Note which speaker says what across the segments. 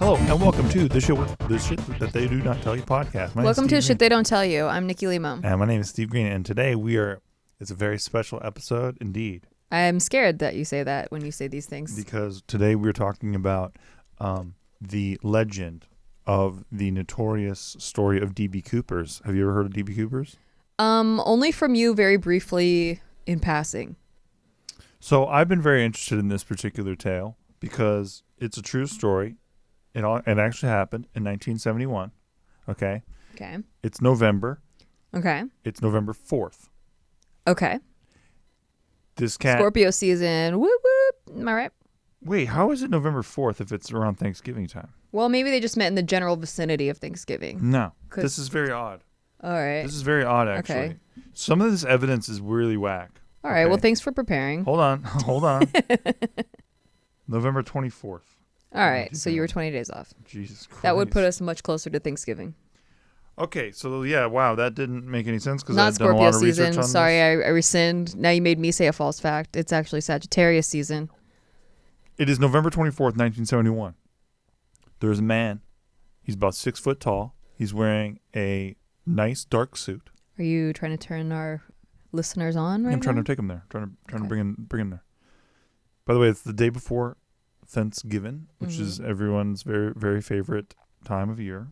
Speaker 1: Hello and welcome to the shit that they do not tell you podcast.
Speaker 2: Welcome to Shit They Don't Tell You. I'm Nikki Limo.
Speaker 1: And my name is Steve Green, and today it's a very special episode indeed.
Speaker 2: I'm scared that you say that when you say these things.
Speaker 1: Because today we're talking about the legend of the notorious story of D.B. Cooper's. Have you ever heard of D.B. Cooper's?
Speaker 2: Only from you very briefly in passing.
Speaker 1: So I've been very interested in this particular tale because it's a true story. It actually happened in 1971. Okay.
Speaker 2: Okay.
Speaker 1: It's November.
Speaker 2: Okay.
Speaker 1: It's November 4th.
Speaker 2: Okay.
Speaker 1: This cat.
Speaker 2: Scorpio season. Whoop whoop. Am I right?
Speaker 1: Wait, how is it November 4th if it's around Thanksgiving time?
Speaker 2: Well, maybe they just met in the general vicinity of Thanksgiving.
Speaker 1: No. This is very odd.
Speaker 2: All right.
Speaker 1: This is very odd, actually.
Speaker 2: Okay.
Speaker 1: Some of this evidence is really whack.
Speaker 2: All right. Well, thanks for preparing.
Speaker 1: Hold on. November 24th.
Speaker 2: All right. So you were 20 days off.
Speaker 1: Jesus Christ.
Speaker 2: That would put us much closer to Thanksgiving.
Speaker 1: Okay. So, yeah, wow. That didn't make any sense because
Speaker 2: Not
Speaker 1: I've done a lot
Speaker 2: Scorpio
Speaker 1: of research
Speaker 2: season.
Speaker 1: on
Speaker 2: Sorry,
Speaker 1: this.
Speaker 2: I rescind. Now you made me say a false fact. It's actually Sagittarius season.
Speaker 1: It is November 24th, 1971. There's a man. He's about 6 foot tall. He's wearing a nice dark suit.
Speaker 2: Are you trying to turn our listeners on right now?
Speaker 1: I'm trying to take him there. Trying to bring him there. By the way, it's the day before Thanksgiving, which is everyone's very, very favorite time of year.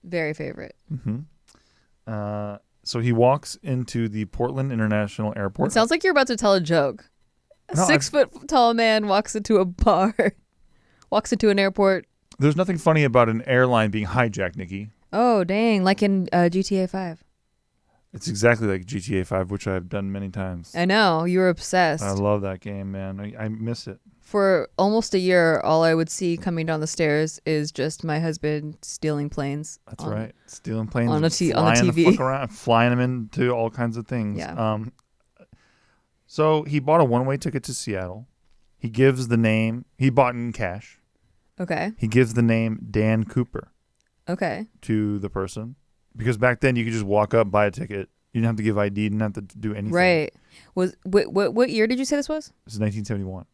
Speaker 2: Very favorite.
Speaker 1: Mm-hmm. So he walks into the Portland International Airport.
Speaker 2: It sounds like you're about to tell a joke. A 6 foot tall man walks into a bar, walks into an airport.
Speaker 1: There's nothing funny about an airline being hijacked, Nikki.
Speaker 2: Oh, dang. Like in GTA 5.
Speaker 1: It's exactly like GTA 5, which I've done many times.
Speaker 2: I know. You were obsessed.
Speaker 1: I love that game, man. I miss it.
Speaker 2: For almost a year, all I would see coming down the stairs is just my husband stealing planes.
Speaker 1: That's right. Stealing planes
Speaker 2: on the
Speaker 1: flying
Speaker 2: TV.
Speaker 1: the fuck around, flying them into all kinds of things.
Speaker 2: Yeah.
Speaker 1: So he bought a one-way ticket to Seattle. He gives the name. He bought in cash.
Speaker 2: Okay.
Speaker 1: He gives the name Dan Cooper.
Speaker 2: Okay.
Speaker 1: To the person. Because back then you could just walk up, buy a ticket. You didn't have to give ID. You didn't have to do anything.
Speaker 2: Right. What year did you say this was?
Speaker 1: This is 1971.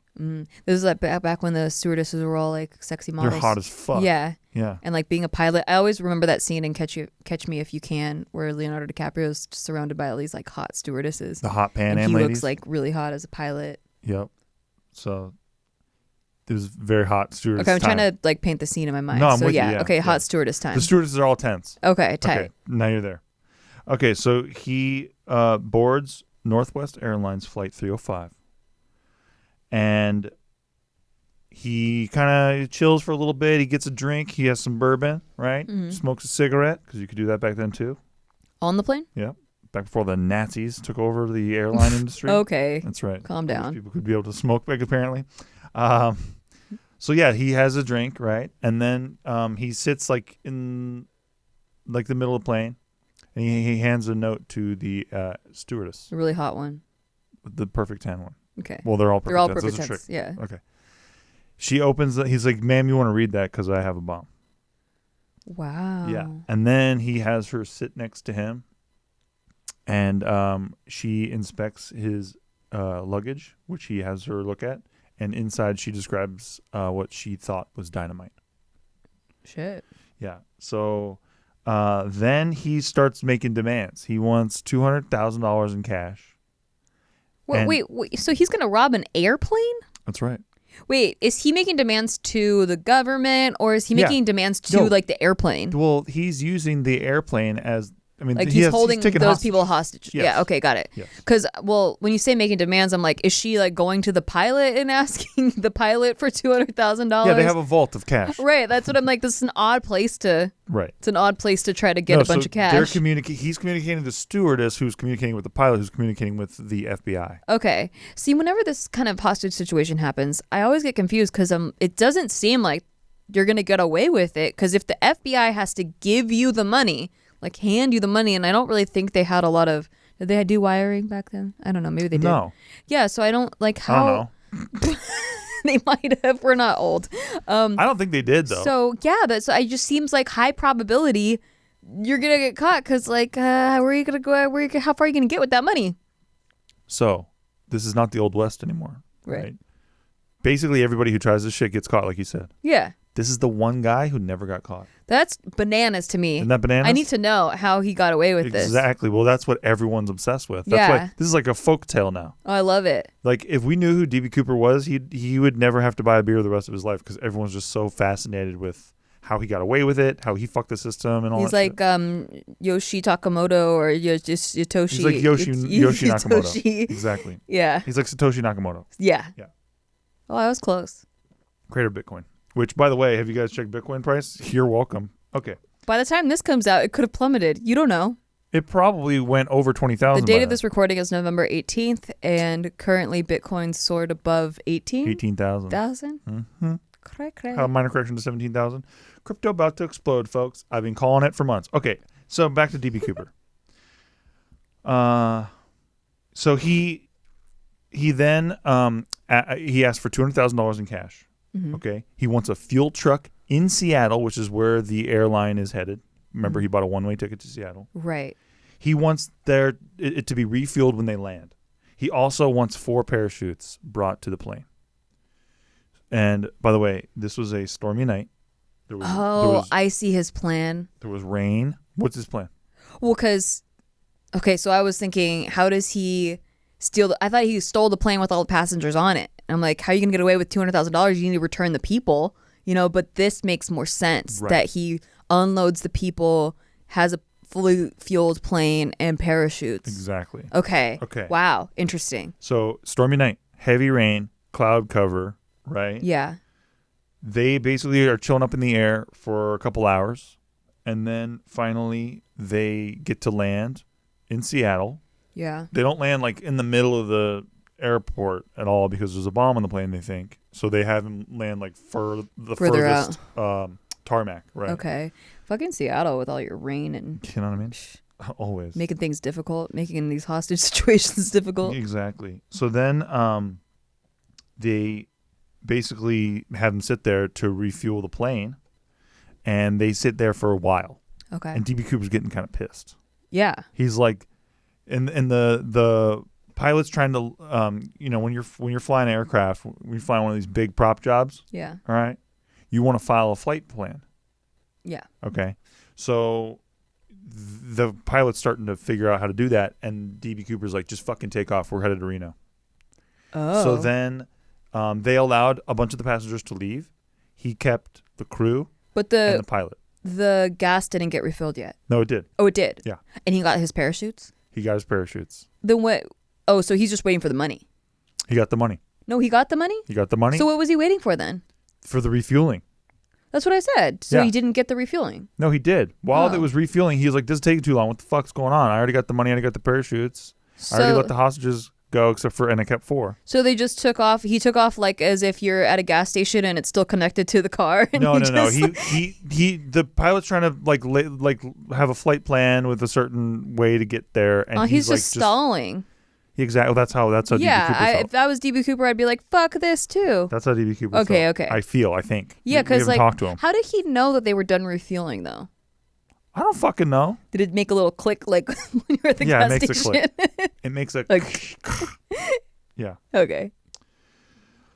Speaker 2: This is like back when the stewardesses were all like sexy models.
Speaker 1: They're hot as fuck.
Speaker 2: Yeah.
Speaker 1: Yeah.
Speaker 2: And like being a pilot, I always remember that scene in Catch Me If You Can, where Leonardo DiCaprio is surrounded by all these like hot stewardesses.
Speaker 1: The hot Pan Am
Speaker 2: ladies. He
Speaker 1: ladies.
Speaker 2: looks like really hot as a pilot.
Speaker 1: Yep. So it was very hot stewardess.
Speaker 2: Okay, I'm trying to like paint the scene in my mind.
Speaker 1: No, I'm
Speaker 2: so
Speaker 1: with
Speaker 2: yeah,
Speaker 1: you, yeah.
Speaker 2: okay,
Speaker 1: Yeah.
Speaker 2: hot stewardess time.
Speaker 1: The stewardesses are all tense.
Speaker 2: Okay, tight.
Speaker 1: Okay, now you're there. Okay, so he boards Northwest Airlines Flight 305. And he kind of chills for a little bit. He gets a drink. He has some bourbon, right?
Speaker 2: Mm-hmm.
Speaker 1: Smokes a cigarette, because you could do that back then too.
Speaker 2: On the plane?
Speaker 1: Yeah. Back before the Nazis took over the airline industry.
Speaker 2: Okay.
Speaker 1: That's right.
Speaker 2: Calm down.
Speaker 1: People could be able to smoke back, apparently. So, yeah, he has a drink, right? And then he sits like in like the middle of the plane. And he hands a note to the stewardess.
Speaker 2: A really hot one.
Speaker 1: The perfect tan one.
Speaker 2: Okay.
Speaker 1: Well, they're all perfect.
Speaker 2: They're all
Speaker 1: tens.
Speaker 2: perfect
Speaker 1: That's a
Speaker 2: tens.
Speaker 1: trick.
Speaker 2: Yeah.
Speaker 1: Okay. She opens it. He's like, ma'am, you want to read that because I have a bomb.
Speaker 2: Wow.
Speaker 1: Yeah. And then he has her sit next to him. And she inspects his luggage, which he has her look at. And inside she describes what she thought was dynamite.
Speaker 2: Shit.
Speaker 1: Yeah. So then he starts making demands. He wants $200,000 in cash.
Speaker 2: Wait. So he's going to rob an airplane?
Speaker 1: That's right.
Speaker 2: Wait, is he making demands to the government or is he making demands to like the airplane?
Speaker 1: Well, he's using the airplane as, I mean,
Speaker 2: like he's holding those people hostage.
Speaker 1: Yes.
Speaker 2: Yeah, okay, got it. Because, well, when you say making demands, I'm like, is she like going to the pilot and asking the pilot for $200,000?
Speaker 1: Yeah, they have a vault of cash.
Speaker 2: Right, that's what I'm like. This is an odd place to.
Speaker 1: Right.
Speaker 2: It's an odd place to try to get a bunch of cash.
Speaker 1: He's communicating to the stewardess, who's communicating with the pilot, who's communicating with the FBI.
Speaker 2: Okay. See, whenever this kind of hostage situation happens, I always get confused because it doesn't seem like you're gonna get away with it. Because if the FBI has to give you the money. Like hand you the money, and I don't really think they had a lot of. Did they do wiring back then? I don't know. Maybe they did.
Speaker 1: No.
Speaker 2: Yeah, so I don't like how.
Speaker 1: I don't know.
Speaker 2: They might have. We're not old.
Speaker 1: I don't think they did though.
Speaker 2: So yeah, it just seems like high probability you're gonna get caught because like where are you gonna go? How far are you gonna get with that money?
Speaker 1: So this is not the Old West anymore,
Speaker 2: right?
Speaker 1: Basically, everybody who tries this shit gets caught, like you said.
Speaker 2: Yeah.
Speaker 1: This is the one guy who never got caught.
Speaker 2: That's bananas to me.
Speaker 1: Isn't that bananas?
Speaker 2: I need to know how he got away with this.
Speaker 1: Exactly. Well, that's what everyone's obsessed with. That's why this is like a folk tale now.
Speaker 2: Oh, I love it.
Speaker 1: Like, if we knew who D.B. Cooper was, he would never have to buy a beer the rest of his life because everyone's just so fascinated with how he got away with it, how he fucked the system, and all
Speaker 2: He's
Speaker 1: that
Speaker 2: like
Speaker 1: shit.
Speaker 2: Yoshi Takamoto or Yotoshi.
Speaker 1: He's like Yoshi Nakamoto.
Speaker 2: Satoshi.
Speaker 1: Exactly.
Speaker 2: Yeah.
Speaker 1: He's like Satoshi Nakamoto.
Speaker 2: Yeah.
Speaker 1: Yeah.
Speaker 2: Oh, I was close.
Speaker 1: Creator of Bitcoin. Which, by the way, have you guys checked Bitcoin price? You're welcome. Okay.
Speaker 2: By the time this comes out, it could have plummeted. You don't know.
Speaker 1: It probably went over 20,000.
Speaker 2: The date of this recording is November 18th, and currently Bitcoin soared above 18,000.
Speaker 1: Mm-hmm.
Speaker 2: Cray.
Speaker 1: Minor correction to 17,000. Crypto about to explode, folks. I've been calling it for months. Okay, so back to DB Cooper. So he then he asked for $200,000 in cash.
Speaker 2: Mm-hmm.
Speaker 1: Okay, he wants a fuel truck in Seattle, which is where the airline is headed. Remember, he bought a one-way ticket to Seattle.
Speaker 2: Right.
Speaker 1: He wants it to be refueled when they land. He also wants 4 parachutes brought to the plane. And by the way, this was a stormy night.
Speaker 2: I see his plan.
Speaker 1: There was rain. What's his plan?
Speaker 2: Well, so I was thinking, how does he steal? I thought he stole the plane with all the passengers on it. I'm like, how are you going to get away with $200,000? You need to return the people, but this makes more sense that he unloads the people, has a fully fueled plane and parachutes.
Speaker 1: Exactly.
Speaker 2: Okay. Wow. Interesting.
Speaker 1: So stormy night, heavy rain, cloud cover, right?
Speaker 2: Yeah.
Speaker 1: They basically are chilling up in the air for a couple hours, and then finally they get to land in Seattle.
Speaker 2: Yeah.
Speaker 1: They don't land like in the middle of the airport at all because there's a bomb on the plane, they think. So they have him land like further furthest tarmac, right?
Speaker 2: Okay. Fucking Seattle with all your rain and...
Speaker 1: You know what I mean? Always.
Speaker 2: Making things difficult, making these hostage situations difficult.
Speaker 1: Exactly. So then they basically have him sit there to refuel the plane, and they sit there for a while.
Speaker 2: Okay.
Speaker 1: And DB Cooper's getting kind of pissed.
Speaker 2: Yeah.
Speaker 1: He's like, and the pilot's trying to, when you're flying an aircraft, when you fly one of these big prop jobs.
Speaker 2: Yeah.
Speaker 1: All right. You want to file a flight plan.
Speaker 2: Yeah.
Speaker 1: Okay. So the pilot's starting to figure out how to do that, and DB Cooper's like, just fucking take off. We're headed to Reno.
Speaker 2: Oh.
Speaker 1: So then they allowed a bunch of the passengers to leave. He kept the crew and the pilot.
Speaker 2: The gas didn't get refilled yet.
Speaker 1: No, it did.
Speaker 2: Oh, it did?
Speaker 1: Yeah.
Speaker 2: And he got his parachutes?
Speaker 1: He got his parachutes.
Speaker 2: Then what? Oh, so he's just waiting for the money.
Speaker 1: He got the money.
Speaker 2: No, he got the money?
Speaker 1: He got the money.
Speaker 2: So what was he waiting for then?
Speaker 1: For the refueling.
Speaker 2: That's what I said. So
Speaker 1: Yeah.
Speaker 2: he didn't get the refueling.
Speaker 1: No, he did. While it was refueling, he was like, this is taking too long. What the fuck's going on? I already got the money. I already got the parachutes. I already let the hostages go, and I kept 4.
Speaker 2: So they just took off. He took off like as if you're at a gas station and it's still connected to the car. And
Speaker 1: No. The pilot's trying to like have a flight plan with a certain way to get there, and
Speaker 2: he's just stalling.
Speaker 1: Exactly. That's how DB Cooper felt.
Speaker 2: If I was DB Cooper, I'd be like, fuck this too.
Speaker 1: That's how DB Cooper
Speaker 2: Okay.
Speaker 1: felt. I think.
Speaker 2: Yeah, because like,
Speaker 1: talked to him.
Speaker 2: How did he know that they were done refueling though?
Speaker 1: I don't fucking know.
Speaker 2: Did it make a little click like when you were at the gas station?
Speaker 1: Yeah, it makes a click. It makes a
Speaker 2: like,
Speaker 1: yeah.
Speaker 2: Okay.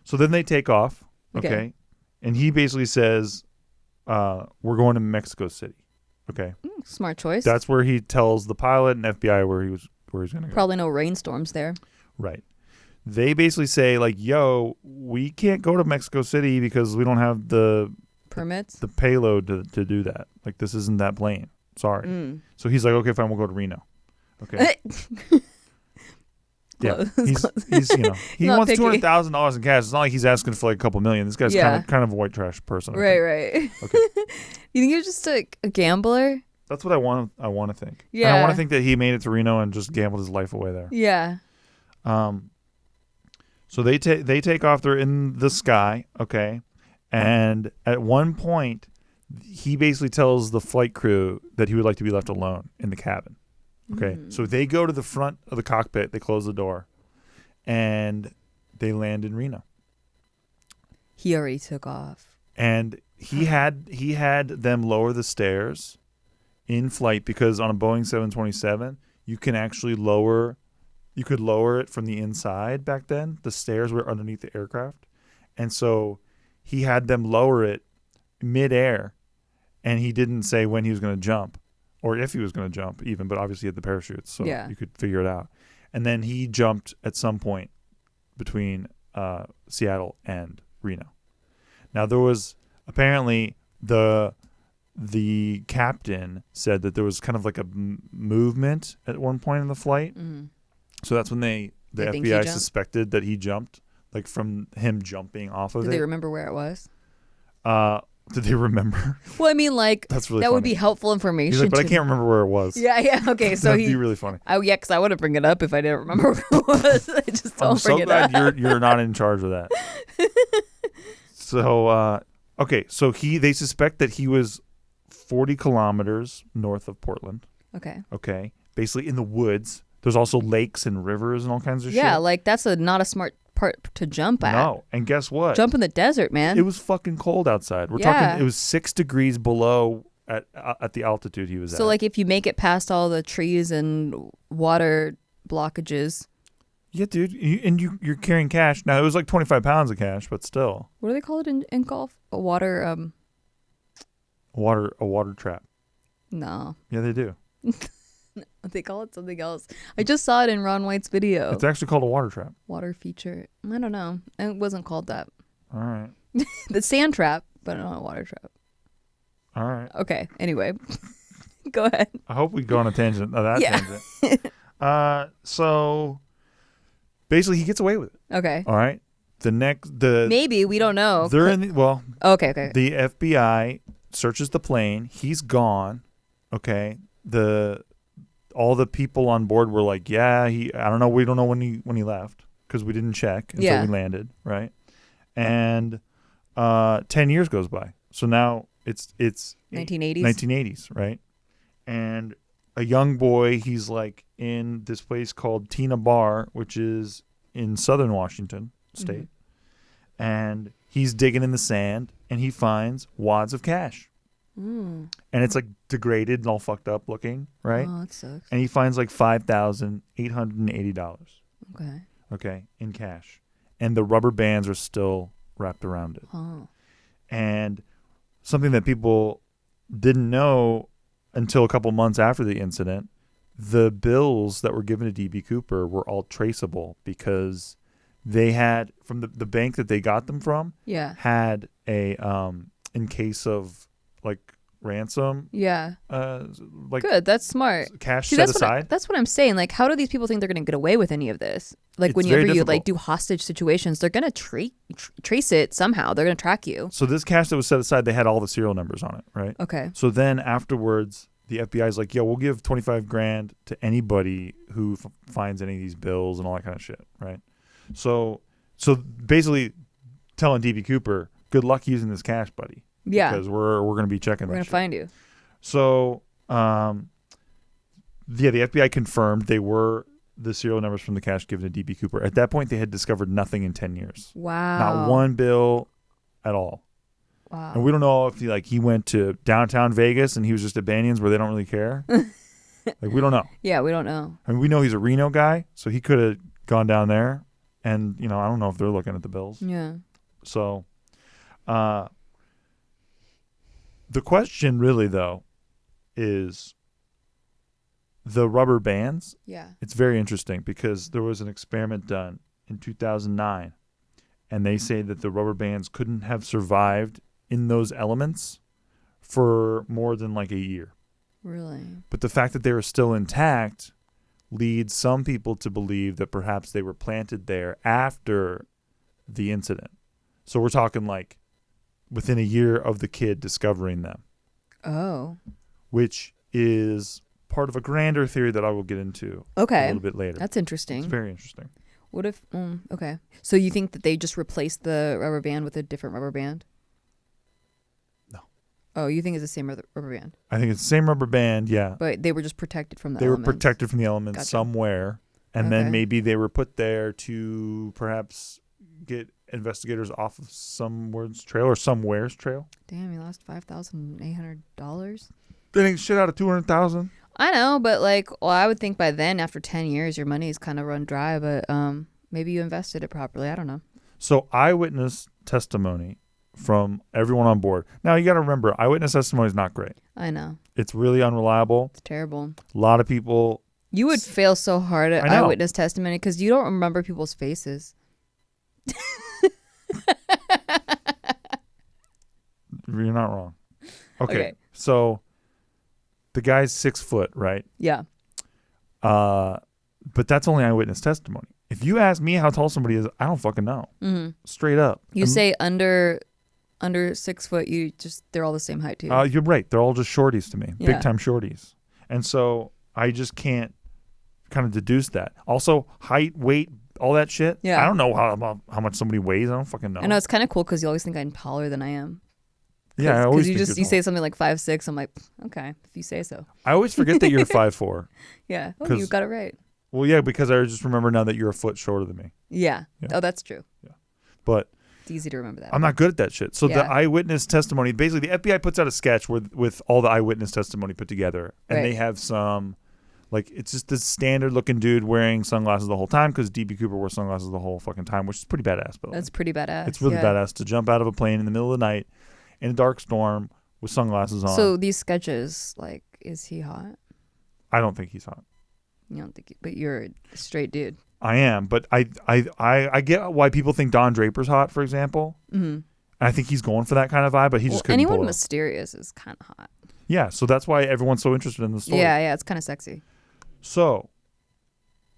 Speaker 1: So then they take off. Okay. And he basically says, we're going to Mexico City. Okay.
Speaker 2: Smart choice.
Speaker 1: That's where he tells the pilot and FBI where he's going to go.
Speaker 2: Probably no rainstorms there.
Speaker 1: Right. They basically say like, yo, we can't go to Mexico City because we don't have the
Speaker 2: permits,
Speaker 1: the payload to do that. Like, this isn't that plane. Sorry. So he's like, okay, fine, we'll go to Reno. Okay. Yeah. He's he wants $200,000 in cash. It's not like he's asking for like a couple million. This guy's kind of a white trash person.
Speaker 2: Right. Okay. You think you're just a gambler?
Speaker 1: That's what I want to think.
Speaker 2: Yeah.
Speaker 1: And I want to think that he made it to Reno and just gambled his life away there.
Speaker 2: Yeah.
Speaker 1: So they take off. They're in the sky. Okay. And at one point, he basically tells the flight crew that he would like to be left alone in the cabin. Okay. So they go to the front of the cockpit. They close the door, and they land in Reno.
Speaker 2: He already took off.
Speaker 1: And he had them lower the stairs in flight because on a Boeing 727, you can actually lower it from the inside back then. The stairs were underneath the aircraft. And so he had them lower it midair, and he didn't say when he was going to jump or if he was going to jump even, but obviously he had the parachutes, so you could figure it out. And then he jumped at some point between Seattle and Reno. Now, there was apparently the captain said that there was kind of like a movement at one point in the flight.
Speaker 2: Mm-hmm.
Speaker 1: So that's when the FBI suspected that he jumped, like from him jumping off of it.
Speaker 2: Did they remember where it was?
Speaker 1: Did they remember?
Speaker 2: Well, I mean, like,
Speaker 1: that's really
Speaker 2: that
Speaker 1: funny.
Speaker 2: would be helpful information.
Speaker 1: He's like, but I can't remember where it was.
Speaker 2: Yeah. Okay, so
Speaker 1: that'd be really funny.
Speaker 2: Oh, yeah, because I wouldn't bring it up if I didn't remember where it was. I just don't bring it up.
Speaker 1: I'm so glad you're not in charge of that. So, okay, so they suspect that he was 40 kilometers north of Portland. Okay, basically in the woods. There's also lakes and rivers and all kinds of shit.
Speaker 2: Yeah, like that's not a smart part to jump at.
Speaker 1: No, and guess what?
Speaker 2: Jump in the desert, man.
Speaker 1: It was fucking cold outside. We're talking. It was 6 degrees below at the altitude he was at.
Speaker 2: So, like, if you make it past all the trees and water blockages.
Speaker 1: Yeah, dude, you're carrying cash. Now it was like 25 pounds of cash, but still.
Speaker 2: What do they call it in golf? A water
Speaker 1: trap.
Speaker 2: No.
Speaker 1: Yeah, they do.
Speaker 2: They call it something else. I just saw it in Ron White's video.
Speaker 1: It's actually called a water trap.
Speaker 2: Water feature. I don't know. It wasn't called that.
Speaker 1: All right.
Speaker 2: The sand trap, but not a water trap.
Speaker 1: All right.
Speaker 2: Okay. Anyway, go ahead.
Speaker 1: I hope we go on a tangent. Tangent. So basically, he gets away with it.
Speaker 2: Okay.
Speaker 1: All right.
Speaker 2: Maybe we don't know.
Speaker 1: They're in
Speaker 2: Okay.
Speaker 1: The FBI searches the plane. He's gone. Okay. All the people on board were like, yeah, I don't know. We don't know when he left because we didn't check until we landed, right? And 10 years goes by. So now it's
Speaker 2: 1980s.
Speaker 1: 1980s, right? And a young boy, he's like in this place called Tina Bar, which is in southern Washington state. Mm-hmm. And he's digging in the sand and he finds wads of cash. And it's like degraded and all fucked up looking, right?
Speaker 2: Oh, that sucks.
Speaker 1: And he finds like $5,880. Okay, in cash. And the rubber bands are still wrapped around it.
Speaker 2: Oh.
Speaker 1: And something that people didn't know until a couple months after the incident, the bills that were given to D.B. Cooper were all traceable because they had, from the bank that they got them from, had a, in case of like ransom.
Speaker 2: Yeah.
Speaker 1: Like
Speaker 2: good. That's smart.
Speaker 1: Cash set aside.
Speaker 2: That's what I'm saying. Like, how do these people think they're going to get away with any of this? Like, whenever you like do hostage situations, they're going to trace it somehow. They're going to track you.
Speaker 1: So this cash that was set aside, they had all the serial numbers on it, right?
Speaker 2: Okay.
Speaker 1: So then afterwards, the FBI is like, "Yo, we'll give $25,000 to anybody who finds any of these bills and all that kind of shit," right? So basically, telling DB Cooper, "Good luck using this cash, buddy."
Speaker 2: Yeah,
Speaker 1: because we're going to be checking.
Speaker 2: We're going to find you.
Speaker 1: So, the FBI confirmed they were the serial numbers from the cash given to DB Cooper. At that point, they had discovered nothing in 10 years.
Speaker 2: Wow.
Speaker 1: Not one bill at all.
Speaker 2: Wow.
Speaker 1: And we don't know if he went to downtown Vegas and he was just at Banyan's where they don't really care. Like, we don't know.
Speaker 2: Yeah, we don't know.
Speaker 1: I mean, we know he's a Reno guy, so he could have gone down there. And, I don't know if they're looking at the bills.
Speaker 2: Yeah.
Speaker 1: So, the question really, though, is the rubber bands.
Speaker 2: Yeah.
Speaker 1: It's very interesting because there was an experiment done in 2009, and they say that the rubber bands couldn't have survived in those elements for more than like a year.
Speaker 2: Really?
Speaker 1: But the fact that they were still intact leads some people to believe that perhaps they were planted there after the incident. So we're talking like within a year of the kid discovering them.
Speaker 2: Oh.
Speaker 1: Which is part of a grander theory that I will get into a little bit later.
Speaker 2: That's interesting.
Speaker 1: It's very interesting.
Speaker 2: What if, okay. So you think that they just replaced the rubber band with a different rubber band?
Speaker 1: No.
Speaker 2: Oh, you think it's the same rubber band?
Speaker 1: I think it's the same rubber band, yeah.
Speaker 2: But they were just protected from the
Speaker 1: elements. They were protected from the elements somewhere. And then maybe they were put there to perhaps get investigators off of somewhere's trail or somewhere's trail.
Speaker 2: Damn, you lost $5,800?
Speaker 1: That ain't shit out of $200,000.
Speaker 2: I know, but I would think by then, after 10 years, your money's kind of run dry. But maybe you invested it properly. I don't know.
Speaker 1: So eyewitness testimony from everyone on board. Now, you got to remember, eyewitness testimony is not great.
Speaker 2: I know.
Speaker 1: It's really unreliable.
Speaker 2: It's terrible.
Speaker 1: A lot of people...
Speaker 2: You would fail so hard at
Speaker 1: I know.
Speaker 2: eyewitness testimony because you don't remember people's faces.
Speaker 1: You're not wrong. Okay. So the guy's 6 foot, right?
Speaker 2: Yeah.
Speaker 1: But that's only eyewitness testimony. If you ask me how tall somebody is, I don't fucking know.
Speaker 2: Mm-hmm.
Speaker 1: Straight up.
Speaker 2: You say under 6 foot, they're all the same height too.
Speaker 1: You're right. They're all just shorties to me.
Speaker 2: Yeah.
Speaker 1: Big time shorties. And so I just can't kind of deduce that. Also, height, weight, all that shit.
Speaker 2: Yeah.
Speaker 1: I don't know how much somebody weighs. I don't fucking know.
Speaker 2: I know it's kind of cool because you always think I'm taller than I am.
Speaker 1: Yeah, I always think
Speaker 2: you say something like 5'6". I'm like, okay, if you say so.
Speaker 1: I always forget that you're 5'4".
Speaker 2: Yeah. Oh, you got it right.
Speaker 1: Well, yeah, because I just remember now that you're a foot shorter than me.
Speaker 2: Yeah. Oh, that's true.
Speaker 1: Yeah. But
Speaker 2: it's easy to remember that.
Speaker 1: I'm not good at that shit. So the eyewitness testimony, basically the FBI puts out a sketch with all the eyewitness testimony put together. And they have some, like, it's just this standard looking dude wearing sunglasses the whole time because D.B. Cooper wore sunglasses the whole fucking time, which is pretty badass. But
Speaker 2: that's pretty badass.
Speaker 1: It's really badass to jump out of a plane in the middle of the night in a dark storm with sunglasses on.
Speaker 2: So these sketches, like, is he hot?
Speaker 1: I don't think he's hot.
Speaker 2: You don't think, but you're a straight dude.
Speaker 1: I am, but I get why people think Don Draper's hot, for example. Mm-hmm. I think he's going for that kind of vibe, but he just couldn't pull it
Speaker 2: anyone
Speaker 1: off.
Speaker 2: mysterious is kind of hot.
Speaker 1: Yeah, so that's why everyone's so interested in the story.
Speaker 2: Yeah, it's kind of sexy.
Speaker 1: So,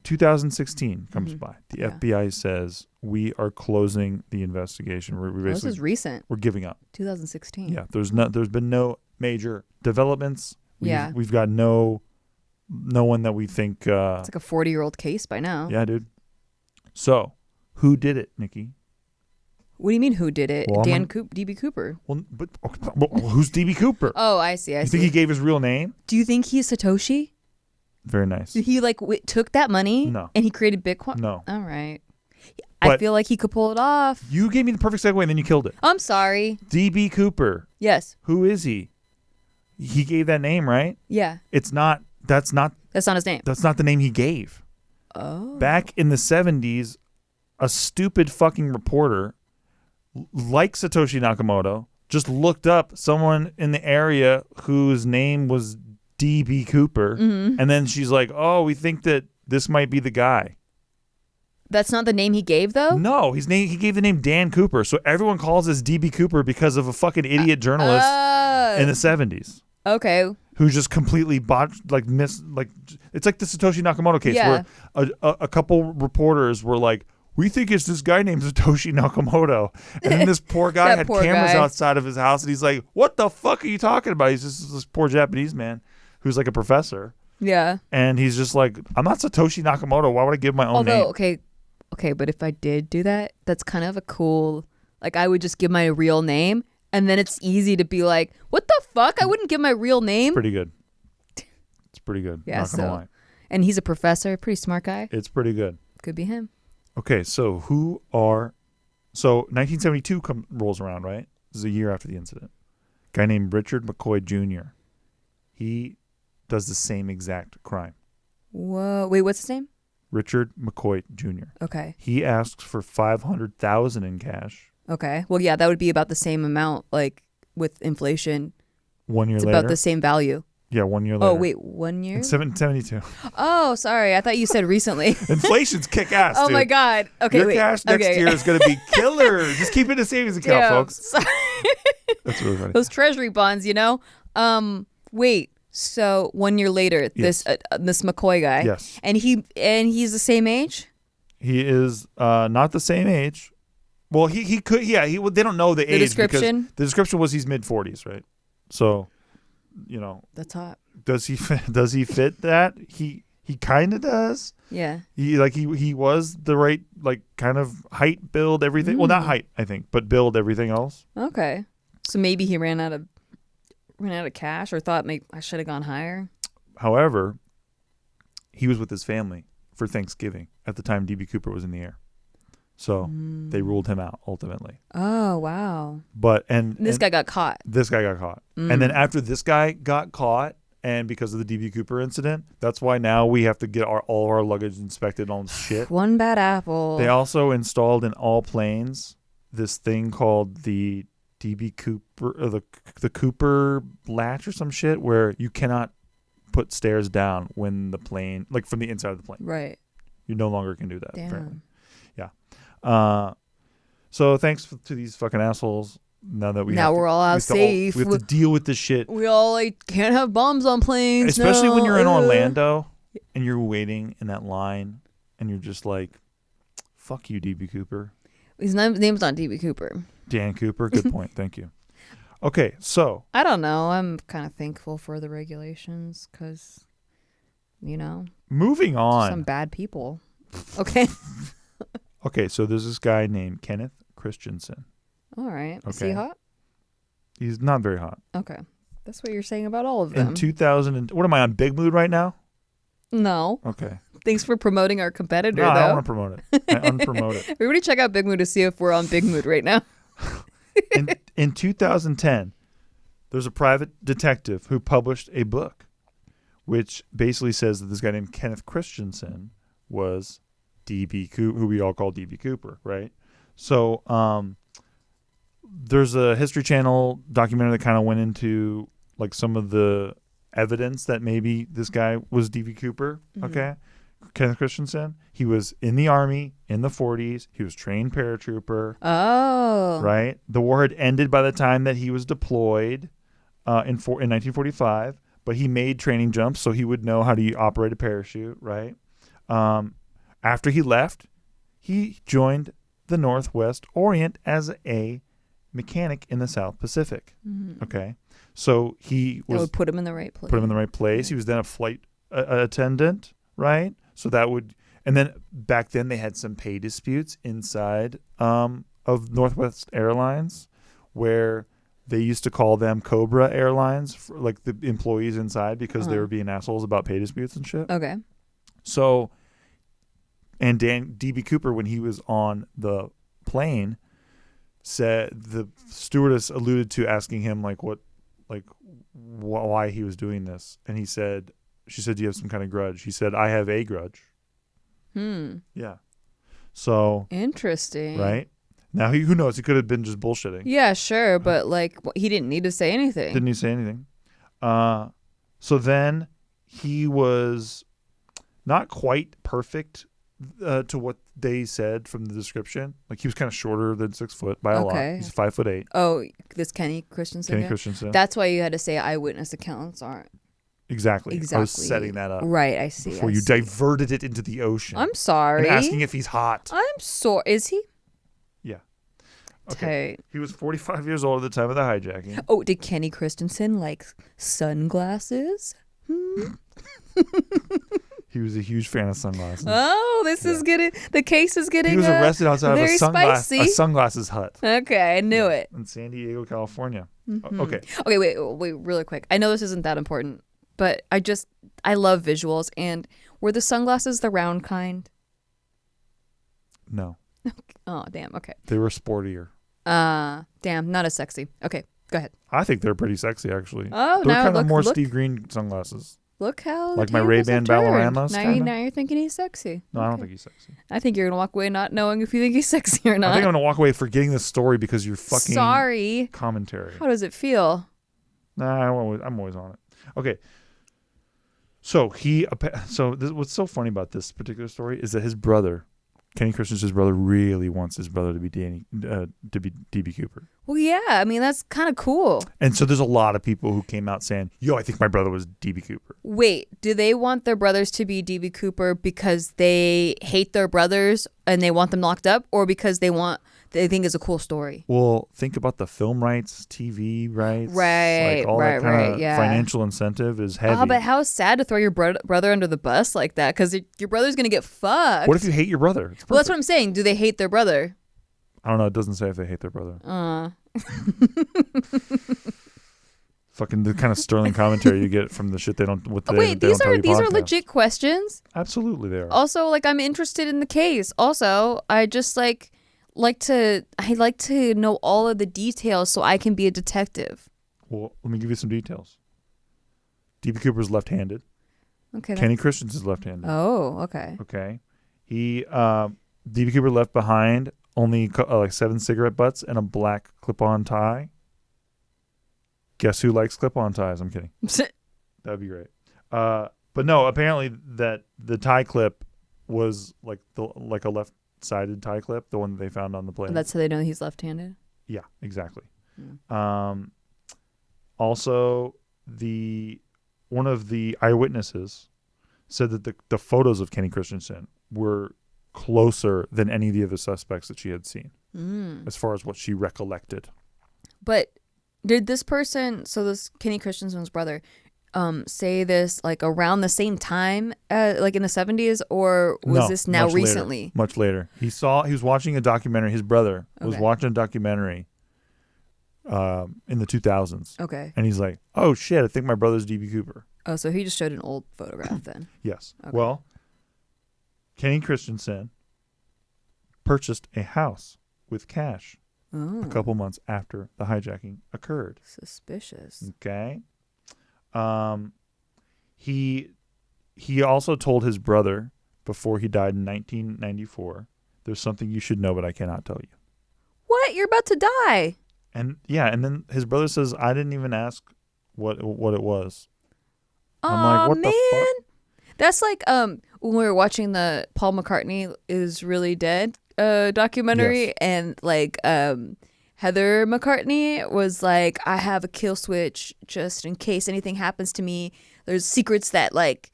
Speaker 1: 2016 comes by. The FBI says, we are closing the investigation.
Speaker 2: This is recent.
Speaker 1: We're giving up.
Speaker 2: 2016.
Speaker 1: Yeah, there's been no major developments. We've got no one that we think...
Speaker 2: it's like a 40-year-old case by now.
Speaker 1: Yeah, dude. So, who did it, Nikki?
Speaker 2: What do you mean, who did it?
Speaker 1: Well,
Speaker 2: D.B. Cooper.
Speaker 1: Well, but who's D.B. Cooper?
Speaker 2: Oh, I see.
Speaker 1: You think he gave his real name?
Speaker 2: Do you think he's Satoshi?
Speaker 1: Very nice.
Speaker 2: Did he took that money?
Speaker 1: No.
Speaker 2: And he created Bitcoin?
Speaker 1: No.
Speaker 2: All right.
Speaker 1: But
Speaker 2: I feel like he could pull it off.
Speaker 1: You gave me the perfect segue and then you killed it.
Speaker 2: I'm sorry.
Speaker 1: D.B. Cooper.
Speaker 2: Yes.
Speaker 1: Who is he? He gave that name, right?
Speaker 2: Yeah.
Speaker 1: That's not
Speaker 2: his name.
Speaker 1: That's not the name he gave.
Speaker 2: Oh.
Speaker 1: Back in the 70s, a stupid fucking reporter like Satoshi Nakamoto just looked up someone in the area whose name was D.B. Cooper. Mm-hmm. And then she's like, oh, we think that this might be the guy.
Speaker 2: That's not the name he gave, though?
Speaker 1: No, he gave the name Dan Cooper. So everyone calls us D.B. Cooper because of a fucking idiot journalist in the 70s.
Speaker 2: Okay.
Speaker 1: Who just completely botched, it's like the Satoshi Nakamoto case where a couple reporters were like, we think it's this guy named Satoshi Nakamoto. And then this poor guy had cameras outside of his house and he's like, what the fuck are you talking about? He's just this poor Japanese man who's like a professor.
Speaker 2: Yeah.
Speaker 1: And he's just like, I'm not Satoshi Nakamoto. Why would I give my own name?
Speaker 2: Okay, but if I did do that, that's kind of a cool, like I would just give my real name and then it's easy to be like, what the fuck? I wouldn't give my real name.
Speaker 1: It's pretty good. It's pretty good.
Speaker 2: Yeah,
Speaker 1: not gonna lie.
Speaker 2: And he's a professor, pretty smart guy.
Speaker 1: It's pretty good.
Speaker 2: Could be him.
Speaker 1: Okay, so 1972 rolls around, right? This is a year after the incident. A guy named Richard McCoy Jr. He does the same exact crime.
Speaker 2: Whoa. Wait, what's his name?
Speaker 1: Richard McCoy Jr.
Speaker 2: Okay.
Speaker 1: He asks for $500,000 in cash.
Speaker 2: Okay. Well, yeah, that would be about the same amount, like with inflation.
Speaker 1: 1 year later.
Speaker 2: It's about the same value.
Speaker 1: Yeah, 1 year later.
Speaker 2: Oh, wait, 1 year?
Speaker 1: In 72.
Speaker 2: Oh, sorry. I thought you said recently.
Speaker 1: Inflation's kick ass,
Speaker 2: Oh,
Speaker 1: dude.
Speaker 2: my God. Okay,
Speaker 1: Your cash next year is going to be killer. Just keep it in a savings account, folks.
Speaker 2: Sorry.
Speaker 1: That's really funny.
Speaker 2: Those treasury bonds, Wait. So 1 year later, this McCoy guy.
Speaker 1: Yes.
Speaker 2: And he's the same age?
Speaker 1: He is not the same age. Well, he could. Yeah, they don't know the age.
Speaker 2: Description?
Speaker 1: The description was he's mid-40s, right? So,
Speaker 2: that's hot.
Speaker 1: Does he fit that? He kind of does.
Speaker 2: Yeah.
Speaker 1: He was the right kind of height, build, everything. Well, not height, I think, but build everything else.
Speaker 2: Okay. So maybe he ran out of cash or thought maybe I should have gone higher.
Speaker 1: However, he was with his family for Thanksgiving at the time D.B. Cooper was in the air. So they ruled him out ultimately.
Speaker 2: Oh, wow.
Speaker 1: But
Speaker 2: this guy got caught.
Speaker 1: This guy got caught. And then after this guy got caught, and because of the D.B. Cooper incident, that's why now we have to get all of our luggage inspected on shit.
Speaker 2: One bad apple.
Speaker 1: They also installed in all planes this thing called the DB Cooper, or the Cooper latch or some shit, where you cannot put stairs down when the plane, like from the inside of the plane.
Speaker 2: Right.
Speaker 1: You no longer can do that.
Speaker 2: Damn.
Speaker 1: Apparently. Yeah. So thanks to these fucking assholes. Now that
Speaker 2: we're all out safe.
Speaker 1: We have to deal with this shit.
Speaker 2: We all like can't have bombs on planes.
Speaker 1: Especially when you're in
Speaker 2: Ugh.
Speaker 1: Orlando and you're waiting in that line and you're just like, fuck you, DB Cooper.
Speaker 2: His name's not DB Cooper.
Speaker 1: Dan Cooper. Good point. Thank you. Okay, so.
Speaker 2: I don't know. I'm kind of thankful for the regulations because,
Speaker 1: Moving on.
Speaker 2: Some bad people. Okay.
Speaker 1: Okay, so there's this guy named Kenneth Christiansen.
Speaker 2: All right.
Speaker 1: Okay.
Speaker 2: Is he hot?
Speaker 1: He's not very hot.
Speaker 2: Okay. That's what you're saying about all of them.
Speaker 1: In 2000, what am I on Big Mood right now?
Speaker 2: No.
Speaker 1: Okay.
Speaker 2: Thanks for promoting our competitor,
Speaker 1: No,
Speaker 2: though.
Speaker 1: I don't want to promote it. I unpromote it.
Speaker 2: Everybody check out Big Mood to see if we're on Big Mood right now.
Speaker 1: In 2010, there's a private detective who published a book which basically says that this guy named Kenneth Christiansen was DB Cooper, who we all call DB Cooper, right? So there's a History Channel documentary that kind of went into like some of the evidence that maybe this guy was DB Cooper, okay? Kenneth Christiansen. He was in the Army in the 40s. He was trained paratrooper.
Speaker 2: Oh.
Speaker 1: Right? The war had ended by the time that he was deployed in 1945, but he made training jumps so he would know how to operate a parachute, right? After he left, he joined the Northwest Orient as a mechanic in the South Pacific. Okay? So he was...
Speaker 2: That would put him in the right place.
Speaker 1: Put him in the right place. He was then a flight attendant, right? So that would... And then back then they had some pay disputes inside of Northwest Airlines where they used to call them Cobra Airlines, for, like the employees inside, because they were being assholes about pay disputes and shit.
Speaker 2: Okay.
Speaker 1: So, and DB Cooper, when he was on the plane, said the stewardess alluded to asking him why he was doing this, and she said, "Do you have some kind of grudge?" He said, "I have a grudge." Yeah. So
Speaker 2: interesting.
Speaker 1: Right now, who knows? He could have been just bullshitting.
Speaker 2: Yeah, sure, but he didn't need to say anything.
Speaker 1: Didn't he say anything? So then he was not quite perfect to what they said from the description. Like he was kind of shorter than 6 foot by a lot. He's 5'8".
Speaker 2: Oh, this Kenny Christiansen.
Speaker 1: Christiansen.
Speaker 2: That's why you had to say eyewitness accounts aren't.
Speaker 1: Exactly. I was setting that up.
Speaker 2: Right, I see.
Speaker 1: Before you diverted it into the ocean.
Speaker 2: I'm sorry.
Speaker 1: And asking if he's hot.
Speaker 2: I'm sorry. Is he?
Speaker 1: Yeah. Okay. He was 45 years old at the time of the hijacking.
Speaker 2: Oh, did Kenny Christiansen like sunglasses?
Speaker 1: He was a huge fan of sunglasses.
Speaker 2: Oh, the case is getting.
Speaker 1: He was arrested outside of a
Speaker 2: sunglasses
Speaker 1: hut.
Speaker 2: Okay, I knew it.
Speaker 1: In San Diego, California.
Speaker 2: Okay, wait, really quick. I know this isn't that important, but I love visuals. And were the sunglasses the round kind?
Speaker 1: No.
Speaker 2: Oh, damn. Okay.
Speaker 1: They were sportier.
Speaker 2: Damn, not as sexy. Okay, go ahead.
Speaker 1: I think they're pretty sexy, actually.
Speaker 2: Oh,
Speaker 1: they're
Speaker 2: now
Speaker 1: kind of more Steve Green sunglasses.
Speaker 2: Look how
Speaker 1: like my Ray-Ban Ballaramas.
Speaker 2: Now you're thinking he's sexy.
Speaker 1: No, I don't think he's sexy.
Speaker 2: I think you're gonna walk away not knowing if you think he's sexy or not.
Speaker 1: I think I'm gonna walk away forgetting this story because you're fucking
Speaker 2: sorry
Speaker 1: commentary.
Speaker 2: How does it feel?
Speaker 1: Nah, I'm always on it. Okay. So what's so funny about this particular story is that his brother, Kenny Christiansen's brother, really wants his brother to be DB Cooper.
Speaker 2: Well, yeah, I mean that's kind of cool.
Speaker 1: And so there's a lot of people who came out saying, "Yo, I think my brother was DB Cooper."
Speaker 2: Wait, do they want their brothers to be DB Cooper because they hate their brothers and they want them locked up, or because they think it's a cool story?
Speaker 1: Well, think about the film rights, TV rights,
Speaker 2: right?
Speaker 1: Like all that kind of financial incentive is heavy.
Speaker 2: Oh, but how sad to throw your brother under the bus like that, because your brother's gonna get fucked.
Speaker 1: What if you hate your brother?
Speaker 2: Well, that's what I'm saying. Do they hate their brother?
Speaker 1: I don't know. It doesn't say if they hate their brother. Fucking the kind of sterling commentary you get from the shit they don't. These are
Speaker 2: legit questions.
Speaker 1: Absolutely, they are.
Speaker 2: Also, I'm interested in the case. Also, I just like to know all of the details so I can be a detective.
Speaker 1: Well, let me give you some details. DB Cooper's left-handed.
Speaker 2: Okay.
Speaker 1: Kenny Christiansen's left-handed.
Speaker 2: Oh, okay.
Speaker 1: Okay. DB Cooper left behind only like 7 cigarette butts and a black clip-on tie. Guess who likes clip-on ties? I'm kidding. That'd be great. But no, apparently that the tie clip was like a left-sided tie clip, the one that they found on the plane.
Speaker 2: That's how they know he's left-handed?
Speaker 1: Yeah, exactly.
Speaker 2: Mm.
Speaker 1: Also, one of the eyewitnesses said that the photos of Kenny Christiansen were closer than any of the other suspects that she had seen, as far as what she recollected.
Speaker 2: But did this person, so this Kenny Christiansen's brother, say this like around the same time, like in the 70s, or was this now
Speaker 1: much
Speaker 2: recently?
Speaker 1: Later, much later. He was watching a documentary. His brother was watching a documentary in the 2000s.
Speaker 2: Okay.
Speaker 1: And he's like, oh shit, I think my brother's D.B. Cooper.
Speaker 2: Oh, so he just showed an old photograph then.
Speaker 1: Yes.
Speaker 2: Okay.
Speaker 1: Well, Kenny Christiansen purchased a house with cash a couple months after the hijacking occurred.
Speaker 2: Suspicious.
Speaker 1: Okay. He also told his brother before he died in 1994, there's something you should know, but I cannot tell you.
Speaker 2: What? You're about to die.
Speaker 1: And yeah, and then his brother says, I didn't even ask what it was. I'm like, what the fuck?
Speaker 2: That's like when we were watching the Paul McCartney is Really Dead documentary,
Speaker 1: Yes.
Speaker 2: and like Heather McCartney was like, I have a kill switch just in case anything happens to me. There's secrets that like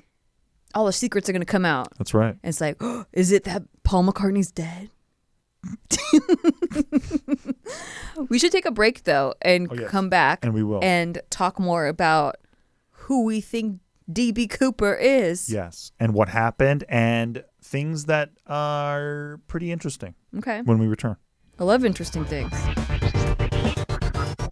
Speaker 2: all the secrets are gonna come out.
Speaker 1: That's right.
Speaker 2: And it's like, oh, is it that Paul McCartney's dead? We should take a break though and come back,
Speaker 1: and we will,
Speaker 2: and talk more about who we think D.B. Cooper is.
Speaker 1: Yes, and what happened, and things that are pretty interesting.
Speaker 2: Okay.
Speaker 1: When we return.
Speaker 2: I love interesting things.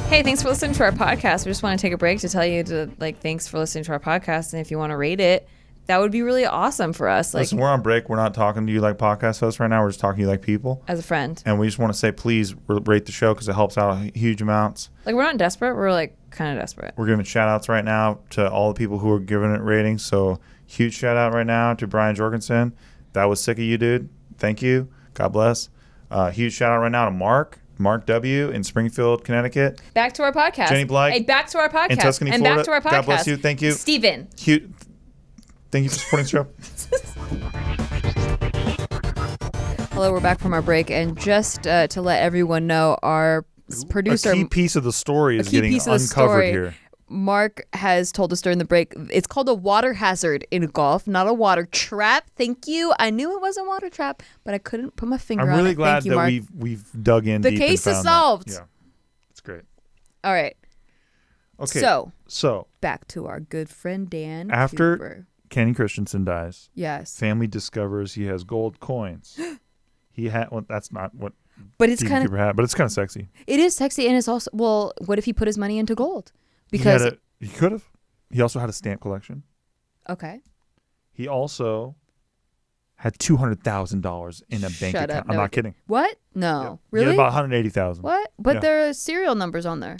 Speaker 2: Hey, thanks for listening to our podcast. We just want to take a break to tell you thanks for listening to our podcast, and if you want to rate it, that would be really awesome for us.
Speaker 1: Listen, we're on break. We're not talking to you like podcast hosts right now. We're just talking to you like people.
Speaker 2: As a friend.
Speaker 1: And we just want to say, please rate the show because it helps out huge amounts.
Speaker 2: Like, we're not desperate. We're like kind of desperate.
Speaker 1: We're giving shout outs right now to all the people who are giving it ratings. So huge shout out right now to Brian Jorgensen. That was sick of you, dude. Thank you. God bless. Huge shout out right now to Mark W. in Springfield, Connecticut.
Speaker 2: Back to our podcast.
Speaker 1: Jenny Blythe.
Speaker 2: Hey, back to our podcast.
Speaker 1: In Tuscany,
Speaker 2: and
Speaker 1: Florida.
Speaker 2: Back to our podcast.
Speaker 1: God bless you. Thank you.
Speaker 2: Steven.
Speaker 1: Thank you for supporting the show.
Speaker 2: Hello, we're back from our break, and just to let everyone know, our producer,
Speaker 1: a key piece of the story is getting uncovered here.
Speaker 2: Mark has told us during the break, it's called a water hazard in golf, not a water trap. Thank you. I knew it was a water trap, but I couldn't put my finger on it.
Speaker 1: I'm really glad
Speaker 2: Thank you,
Speaker 1: that
Speaker 2: Mark.
Speaker 1: we've dug in.
Speaker 2: The
Speaker 1: deep
Speaker 2: case
Speaker 1: and
Speaker 2: is
Speaker 1: found
Speaker 2: solved.
Speaker 1: That. Yeah, it's great.
Speaker 2: All right.
Speaker 1: Okay. So
Speaker 2: back to our good friend Dan.
Speaker 1: After
Speaker 2: Cooper.
Speaker 1: Kenny Christiansen dies,
Speaker 2: yes,
Speaker 1: family discovers he has gold coins. He had. Well, that's not what.
Speaker 2: But it's kind of.
Speaker 1: But it's kind of sexy.
Speaker 2: It is sexy, and it's also. Well, what if he put his money into gold? Because
Speaker 1: he could have. He also had a stamp collection.
Speaker 2: Okay.
Speaker 1: He also had $200,000 in a bank account. I'm not kidding.
Speaker 2: What? No,
Speaker 1: Yep.
Speaker 2: really?
Speaker 1: He had about 180,000.
Speaker 2: What? But there are serial numbers on there.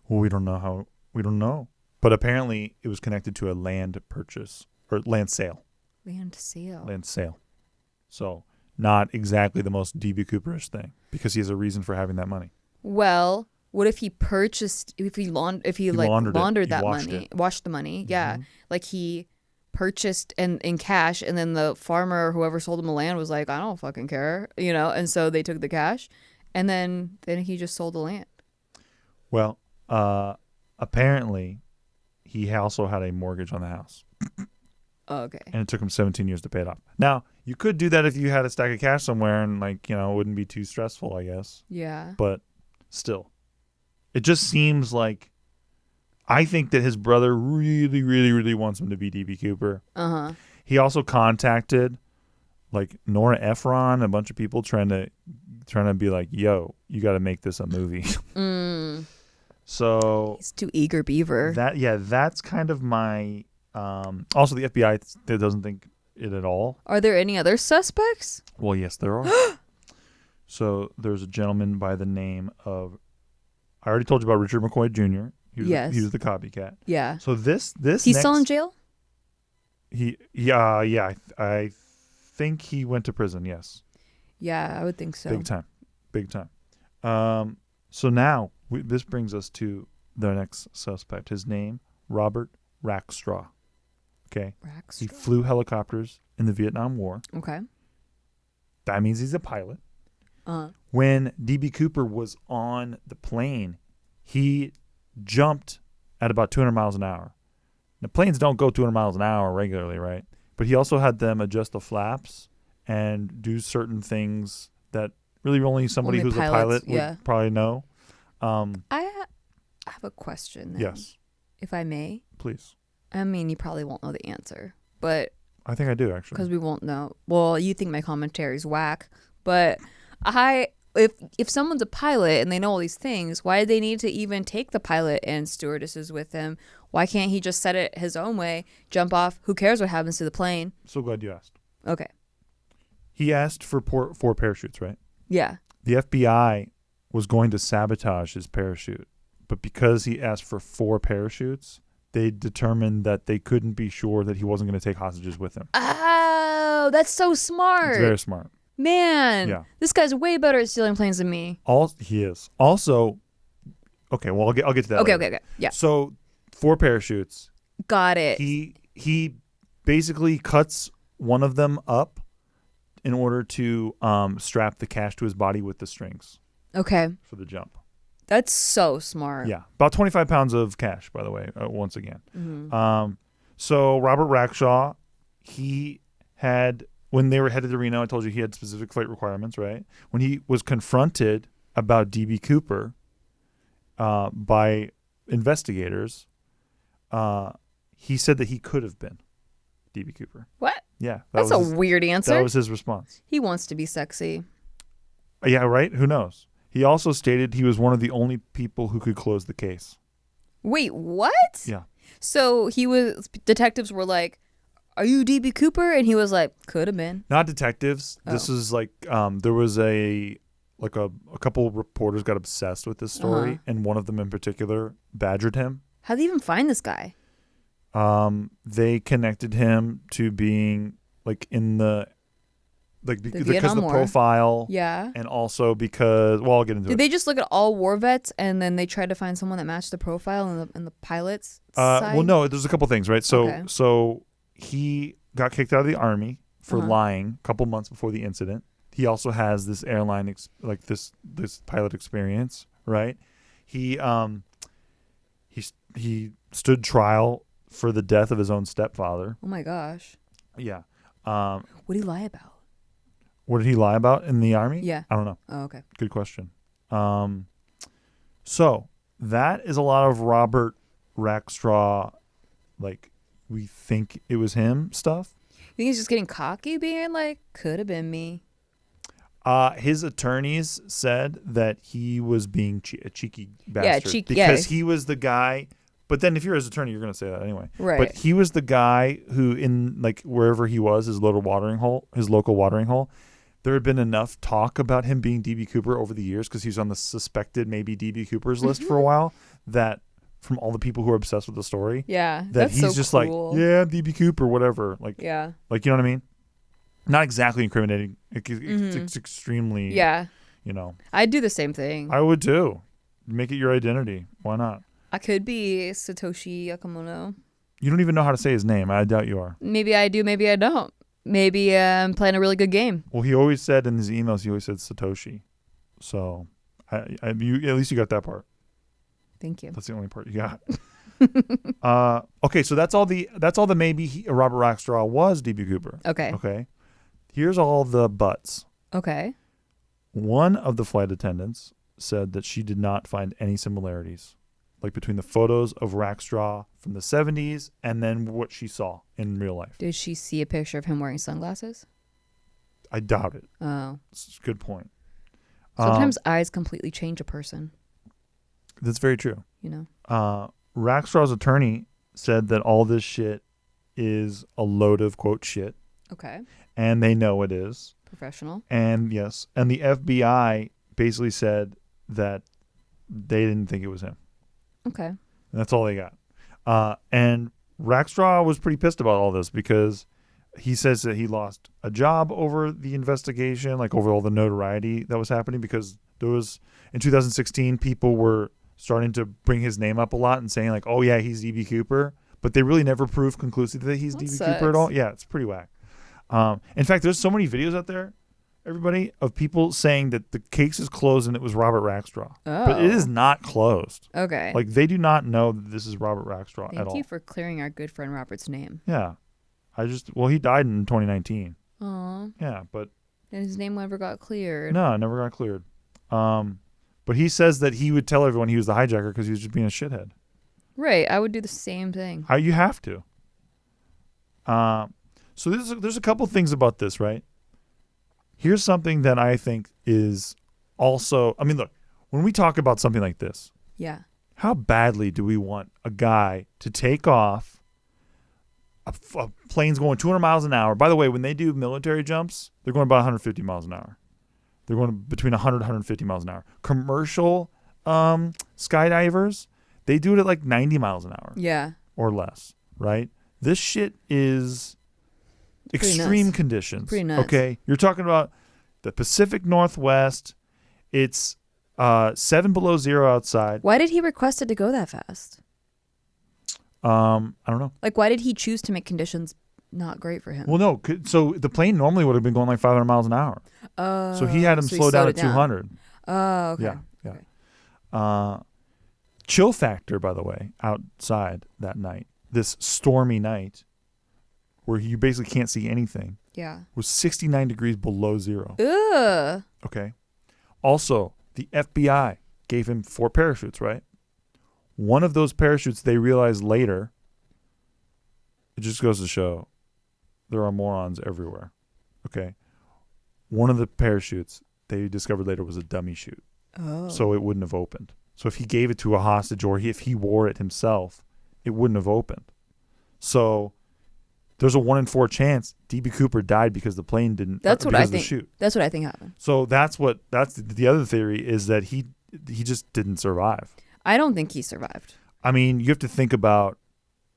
Speaker 1: Well, we don't know how. We don't know. But apparently, it was connected to a land purchase or land sale.
Speaker 2: Land sale.
Speaker 1: Land sale. So not exactly the most D.B. Cooperish thing because he has a reason for having that money.
Speaker 2: Well, what if he purchased? If he laundered that money, washed the money? Yeah, like he purchased in cash, and then the farmer or whoever sold him the land was like, I don't fucking care, and so they took the cash, and then he just sold the land.
Speaker 1: Well, apparently, he also had a mortgage on the house.
Speaker 2: Okay.
Speaker 1: And it took him 17 years to pay it off. Now, you could do that if you had a stack of cash somewhere and, it wouldn't be too stressful, I guess.
Speaker 2: Yeah.
Speaker 1: But still, it just seems like I think that his brother really, really, really wants him to be D.B. Cooper.
Speaker 2: Uh-huh.
Speaker 1: He also contacted, Nora Ephron, a bunch of people trying to be like, yo, you got to make this a movie. So
Speaker 2: he's too eager beaver.
Speaker 1: That's kind of my also the FBI that doesn't think it at all.
Speaker 2: Are there any other suspects?
Speaker 1: Well, yes, there are. So there's a gentleman by the name of, I already told you about Richard McCoy Jr. He was the copycat.
Speaker 2: Yeah.
Speaker 1: So this
Speaker 2: he's still in jail?
Speaker 1: I think he went to prison. Yes.
Speaker 2: Yeah, I would think so.
Speaker 1: Big time. So now this brings us to the next suspect. His name, Robert Rackstraw. Okay. He
Speaker 2: Rackstraw.
Speaker 1: flew helicopters in the Vietnam War.
Speaker 2: Okay.
Speaker 1: That means he's a pilot.
Speaker 2: Uh-huh.
Speaker 1: When D.B. Cooper was on the plane, he jumped at about 200 miles an hour. Now, planes don't go 200 miles an hour regularly, right? But he also had them adjust the flaps and do certain things that really only somebody
Speaker 2: Only
Speaker 1: who's
Speaker 2: pilots,
Speaker 1: a pilot would probably know.
Speaker 2: I have a question then.
Speaker 1: Yes,
Speaker 2: If I may.
Speaker 1: please.
Speaker 2: I mean, you probably won't know the answer, but
Speaker 1: I think I do, actually.
Speaker 2: because we won't know. Well, you think my commentary's whack, but if someone's a pilot and they know all these things, why do they need to even take the pilot and stewardesses with him? Why can't he just set it his own way, jump off? Who cares what happens to the plane?
Speaker 1: So glad you asked.
Speaker 2: Okay.
Speaker 1: He asked for 4 parachutes, right?
Speaker 2: Yeah.
Speaker 1: The FBI was going to sabotage his parachute, but because he asked for 4 parachutes, they determined that they couldn't be sure that he wasn't going to take hostages with him.
Speaker 2: Oh, that's so smart.
Speaker 1: It's very smart.
Speaker 2: Man,
Speaker 1: Yeah.
Speaker 2: This guy's way better at stealing planes than me.
Speaker 1: He is. Also, okay, well, I'll get to that later.
Speaker 2: Okay. Yeah.
Speaker 1: So, 4 parachutes.
Speaker 2: Got it.
Speaker 1: He basically cuts one of them up in order to strap the cash to his body with the strings
Speaker 2: Okay.
Speaker 1: for the jump.
Speaker 2: That's so smart.
Speaker 1: Yeah, about 25 pounds of cash, by the way, once again.
Speaker 2: Mm-hmm.
Speaker 1: So Robert Rackstraw, he had, when they were headed to Reno, I told you he had specific flight requirements, right? When he was confronted about D.B. Cooper by investigators, he said that he could have been D.B. Cooper.
Speaker 2: What?
Speaker 1: Yeah.
Speaker 2: That's a weird answer.
Speaker 1: That was his response.
Speaker 2: He wants to be sexy.
Speaker 1: Yeah, right? Who knows? He also stated he was one of the only people who could close the case.
Speaker 2: Wait, what?
Speaker 1: Yeah.
Speaker 2: So detectives were like, "Are you DB Cooper?" And he was like, "Could have been."
Speaker 1: Not detectives.
Speaker 2: Oh.
Speaker 1: This is like there was a couple of reporters got obsessed with this story, and one of them in particular badgered him.
Speaker 2: How'd they even find this guy?
Speaker 1: They connected him to being like in the because
Speaker 2: Vietnam
Speaker 1: the
Speaker 2: War.
Speaker 1: profile,
Speaker 2: Yeah.
Speaker 1: and also because I'll get into it.
Speaker 2: Did they just look at all war vets and then they tried to find someone that matched the profile in the pilot's side?
Speaker 1: Well, no, there's a couple things, right? So
Speaker 2: Okay.
Speaker 1: so he got kicked out of the Army for lying a couple months before the incident. He also has this airline this pilot experience, right? He stood trial for the death of his own stepfather.
Speaker 2: Oh my gosh.
Speaker 1: Yeah.
Speaker 2: What did he lie about?
Speaker 1: What did he lie about in the Army?
Speaker 2: Yeah.
Speaker 1: I don't know.
Speaker 2: Oh, okay.
Speaker 1: Good question. So that is a lot of Robert Rackstraw, like we think it was him stuff.
Speaker 2: You think he's just getting cocky, being like, "Could have been me"?
Speaker 1: His attorneys said that he was being a cheeky bastard.
Speaker 2: cheeky,
Speaker 1: because
Speaker 2: yeah.
Speaker 1: he was the guy. But then if you're his attorney, you're going to say that anyway.
Speaker 2: Right.
Speaker 1: But he was the guy who, in like wherever he was, his local watering hole, there had been enough talk about him being D.B. Cooper over the years because he was on the suspected maybe D.B. Cooper's list for a while, that from all the people who are obsessed with the story,
Speaker 2: Yeah.
Speaker 1: that
Speaker 2: That's
Speaker 1: he's
Speaker 2: so
Speaker 1: just
Speaker 2: cool.
Speaker 1: like, yeah, D.B. Cooper, whatever. Like,
Speaker 2: Yeah.
Speaker 1: like, you know what I mean? Not exactly incriminating. It's extremely,
Speaker 2: Yeah.
Speaker 1: you know.
Speaker 2: I'd do the same thing.
Speaker 1: I would too. Make it your identity. Why not?
Speaker 2: I could be Satoshi Yakamoto.
Speaker 1: You don't even know how to say his name. I doubt you are.
Speaker 2: Maybe I do, maybe I don't. Maybe I'm playing a really good game.
Speaker 1: Well, he always said in his emails, he always said Satoshi. So, at least you got that part.
Speaker 2: Thank you.
Speaker 1: That's the only part you got. Okay, so that's all the maybe Robert Rackstraw was D.B. Cooper.
Speaker 2: Okay.
Speaker 1: Okay. Here's all the buts.
Speaker 2: Okay.
Speaker 1: One of the flight attendants said that she did not find any similarities, like between the photos of Rackstraw from the 70s and then what she saw in real life.
Speaker 2: Did she see a picture of him wearing sunglasses?
Speaker 1: I doubt it.
Speaker 2: Oh.
Speaker 1: It's a good point.
Speaker 2: Sometimes eyes completely change a person,
Speaker 1: That's very true.
Speaker 2: you know?
Speaker 1: Rackstraw's attorney said that all this shit is a load of, quote, shit,
Speaker 2: Okay.
Speaker 1: and they know it is.
Speaker 2: Professional.
Speaker 1: And yes, and the FBI basically said that they didn't think it was him.
Speaker 2: Okay.
Speaker 1: And that's all they got. And Rackstraw was pretty pissed about all this because He says that he lost a job over the investigation, like over all the notoriety that was happening, because there was, in 2016, people were starting to bring his name up a lot and saying like, oh yeah, he's DB Cooper, but they really never proved conclusively that he's DB Cooper at all. Yeah, it's pretty whack. In fact, there's so many videos out there, everybody, of people saying that the case is closed and it was Robert Rackstraw.
Speaker 2: Oh.
Speaker 1: But it is not closed.
Speaker 2: Okay.
Speaker 1: Like, they do not know that this is Robert Rackstraw at all.
Speaker 2: Thank you for clearing our good friend Robert's name.
Speaker 1: Yeah. He died in 2019.
Speaker 2: Aw.
Speaker 1: Yeah, but
Speaker 2: And his name never got cleared.
Speaker 1: no, it never got cleared. But he says that he would tell everyone he was the hijacker because he was just being a shithead.
Speaker 2: Right. I would do the same thing.
Speaker 1: You have to. So there's a couple things about this, right? Here's something that I think is also, I mean, look, when we talk about something like this,
Speaker 2: Yeah.
Speaker 1: how badly do we want a guy to take off? A plane's going 200 miles an hour. By the way, when they do military jumps, they're going about 150 miles an hour. They're going between 100 and 150 miles an hour. Commercial skydivers, they do it at like 90 miles an hour.
Speaker 2: Yeah.
Speaker 1: Or less, right? This shit is
Speaker 2: Pretty
Speaker 1: extreme
Speaker 2: nuts.
Speaker 1: conditions.
Speaker 2: Pretty nuts.
Speaker 1: Okay? You're talking about the Pacific Northwest. It's 7 below zero outside.
Speaker 2: Why did he request it to go that fast?
Speaker 1: I don't know.
Speaker 2: Like, why did he choose to make conditions not great for him?
Speaker 1: Well, no. So the plane normally would have been going like 500 miles an hour.
Speaker 2: Oh.
Speaker 1: So he had him slow down at 200.
Speaker 2: Oh, okay.
Speaker 1: Yeah.
Speaker 2: Okay.
Speaker 1: Chill factor, by the way, outside that night, this stormy night where you basically can't see anything,
Speaker 2: Yeah.
Speaker 1: was 69 degrees below zero.
Speaker 2: Ugh.
Speaker 1: Okay. Also, the FBI gave him 4 parachutes, right? One of those parachutes, they realized later, it just goes to show there are morons everywhere. Okay. One of the parachutes they discovered later was a dummy chute.
Speaker 2: Oh.
Speaker 1: So it wouldn't have opened. So if he gave it to a hostage or if he wore it himself, it wouldn't have opened. So there's a 1 in 4 chance DB Cooper died because the plane didn't.
Speaker 2: That's what I
Speaker 1: because of the
Speaker 2: think.
Speaker 1: chute.
Speaker 2: That's what I think happened.
Speaker 1: So that's the other theory, is that he just didn't survive.
Speaker 2: I don't think he survived.
Speaker 1: I mean, you have to think about,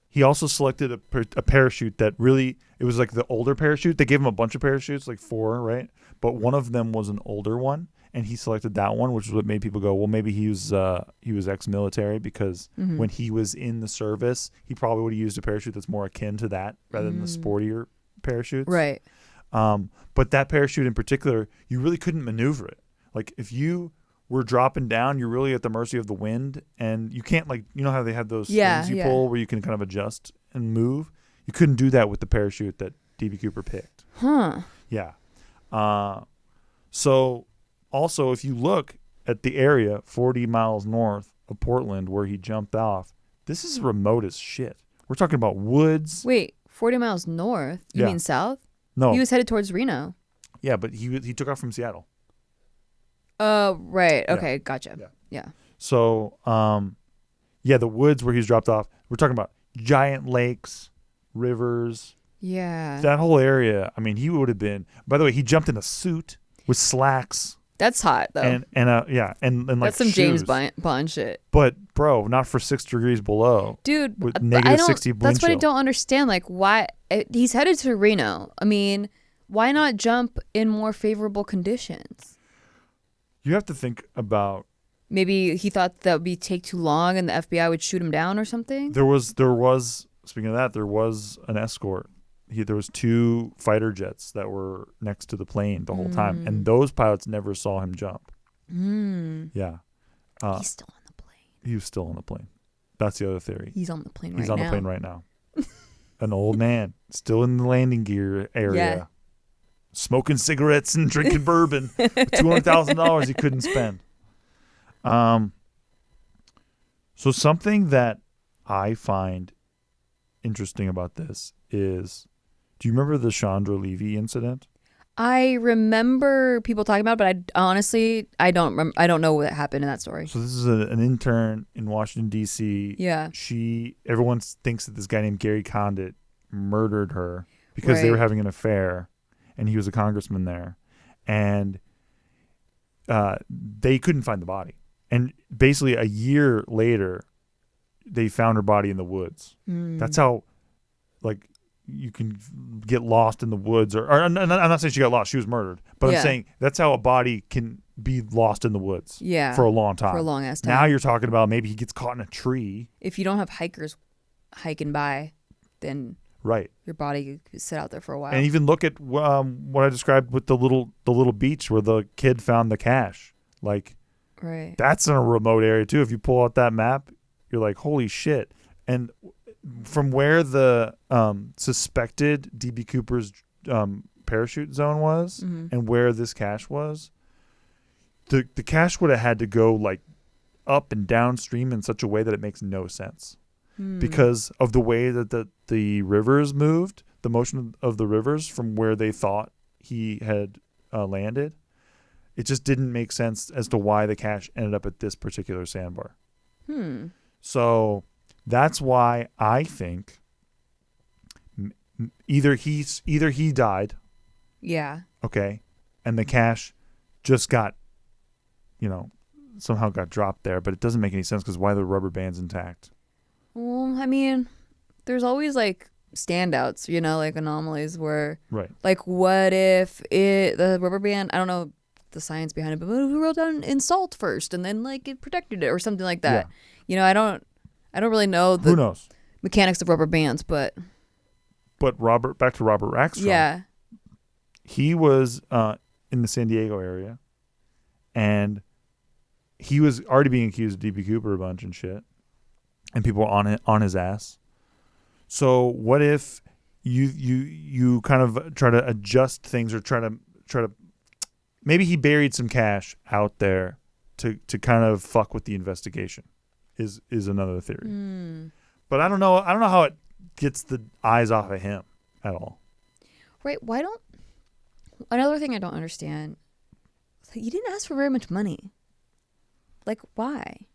Speaker 1: he also selected a parachute that really, it was like the older parachute. They gave him a bunch of parachutes, like 4, right? But one of them was an older one, and he selected that one, which is what made people go, well, maybe he was ex-military, because when he was in the service, he probably would have used a parachute that's more akin to that rather than the sportier parachutes.
Speaker 2: Right.
Speaker 1: But that parachute in particular, you really couldn't maneuver it. Like, if you were dropping down, you're really at the mercy of the wind, and you can't, like, you know how they have those things you pull where you can kind of adjust and move? You couldn't do that with the parachute that DB Cooper picked.
Speaker 2: Huh.
Speaker 1: Yeah. So also, if you look at the area 40 miles north of Portland where he jumped off, this is remote as shit. We're talking about woods.
Speaker 2: Wait, 40 miles north? You mean south?
Speaker 1: No.
Speaker 2: He was headed towards Reno.
Speaker 1: Yeah, but he took off from Seattle.
Speaker 2: Right. Okay, gotcha. Yeah.
Speaker 1: So, the woods where he's dropped off, we're talking about giant lakes, rivers.
Speaker 2: Yeah.
Speaker 1: That whole area, I mean, he would have been, by the way, he jumped in a suit with slacks.
Speaker 2: That's hot, though.
Speaker 1: And like
Speaker 2: that's some
Speaker 1: shoes.
Speaker 2: James Bond shit.
Speaker 1: But, bro, not for 6 degrees below.
Speaker 2: Dude,
Speaker 1: with negative 60 wind
Speaker 2: that's what I
Speaker 1: chill.
Speaker 2: don't understand. Like, why? He's headed to Reno. I mean, why not jump in more favorable conditions?
Speaker 1: You have to think about.
Speaker 2: Maybe he thought that would take too long and the FBI would shoot him down or something?
Speaker 1: There was speaking of that, there was an escort. There was 2 fighter jets that were next to the plane the whole time, and those pilots never saw him jump. Yeah.
Speaker 2: He's still on the plane.
Speaker 1: He was still on the plane. That's the other theory.
Speaker 2: He's on the plane
Speaker 1: He's on the plane right now. An old man, still in the landing gear area.
Speaker 2: Yeah.
Speaker 1: Smoking cigarettes and drinking bourbon. $200,000 he couldn't spend. So something that I find interesting about this is, do you remember the Chandra Levy incident?
Speaker 2: I remember people talking about it, but I don't know what happened in that story.
Speaker 1: So this is an intern in Washington, D.C.
Speaker 2: Yeah.
Speaker 1: Everyone thinks that this guy named Gary Condit murdered her because they were having an affair, and he was a congressman there. And they couldn't find the body. And basically a year later, they found her body in the woods. That's how, like, you can get lost in the woods, or I'm not saying she got lost. She was murdered, but I'm saying that's how a body can be lost in the woods.
Speaker 2: Yeah.
Speaker 1: For a long time.
Speaker 2: For a long ass time.
Speaker 1: Now you're talking about maybe he gets caught in a tree.
Speaker 2: If you don't have hikers hiking by, then
Speaker 1: right,
Speaker 2: your body could sit out there for a while.
Speaker 1: And even look at what I described with the little beach where the kid found the cache. Like,
Speaker 2: right,
Speaker 1: that's in a remote area too. If you pull out that map, you're like, holy shit. And from where the suspected DB Cooper's parachute zone was, and where this cache was, the cache would have had to go like up and downstream in such a way that it makes no sense, because of the way that the rivers moved, the motion of the rivers from where they thought he had landed. It just didn't make sense as to why the cache ended up at this particular sandbar. So that's why I think either he died.
Speaker 2: Yeah.
Speaker 1: Okay. And the cache just got, somehow got dropped there, but it doesn't make any sense because why the rubber band's intact?
Speaker 2: Well, I mean, there's always like standouts, like anomalies where,
Speaker 1: right.
Speaker 2: Like, what if the rubber band, I don't know the science behind it, but who wrote down in salt first and then like it protected it or something like that? Yeah. I don't really know the
Speaker 1: Who knows?
Speaker 2: mechanics of rubber bands, but
Speaker 1: back to Robert Rackstraw.
Speaker 2: Yeah.
Speaker 1: He was in the San Diego area, and he was already being accused of DB Cooper a bunch and shit, and people were on his ass. So what if you kind of try to adjust things, or try to maybe he buried some cash out there to kind of fuck with the investigation is another theory. But I don't know how it gets the eyes off of him at all. Right.
Speaker 2: Another thing I don't understand, you didn't ask for very much money. Like, why?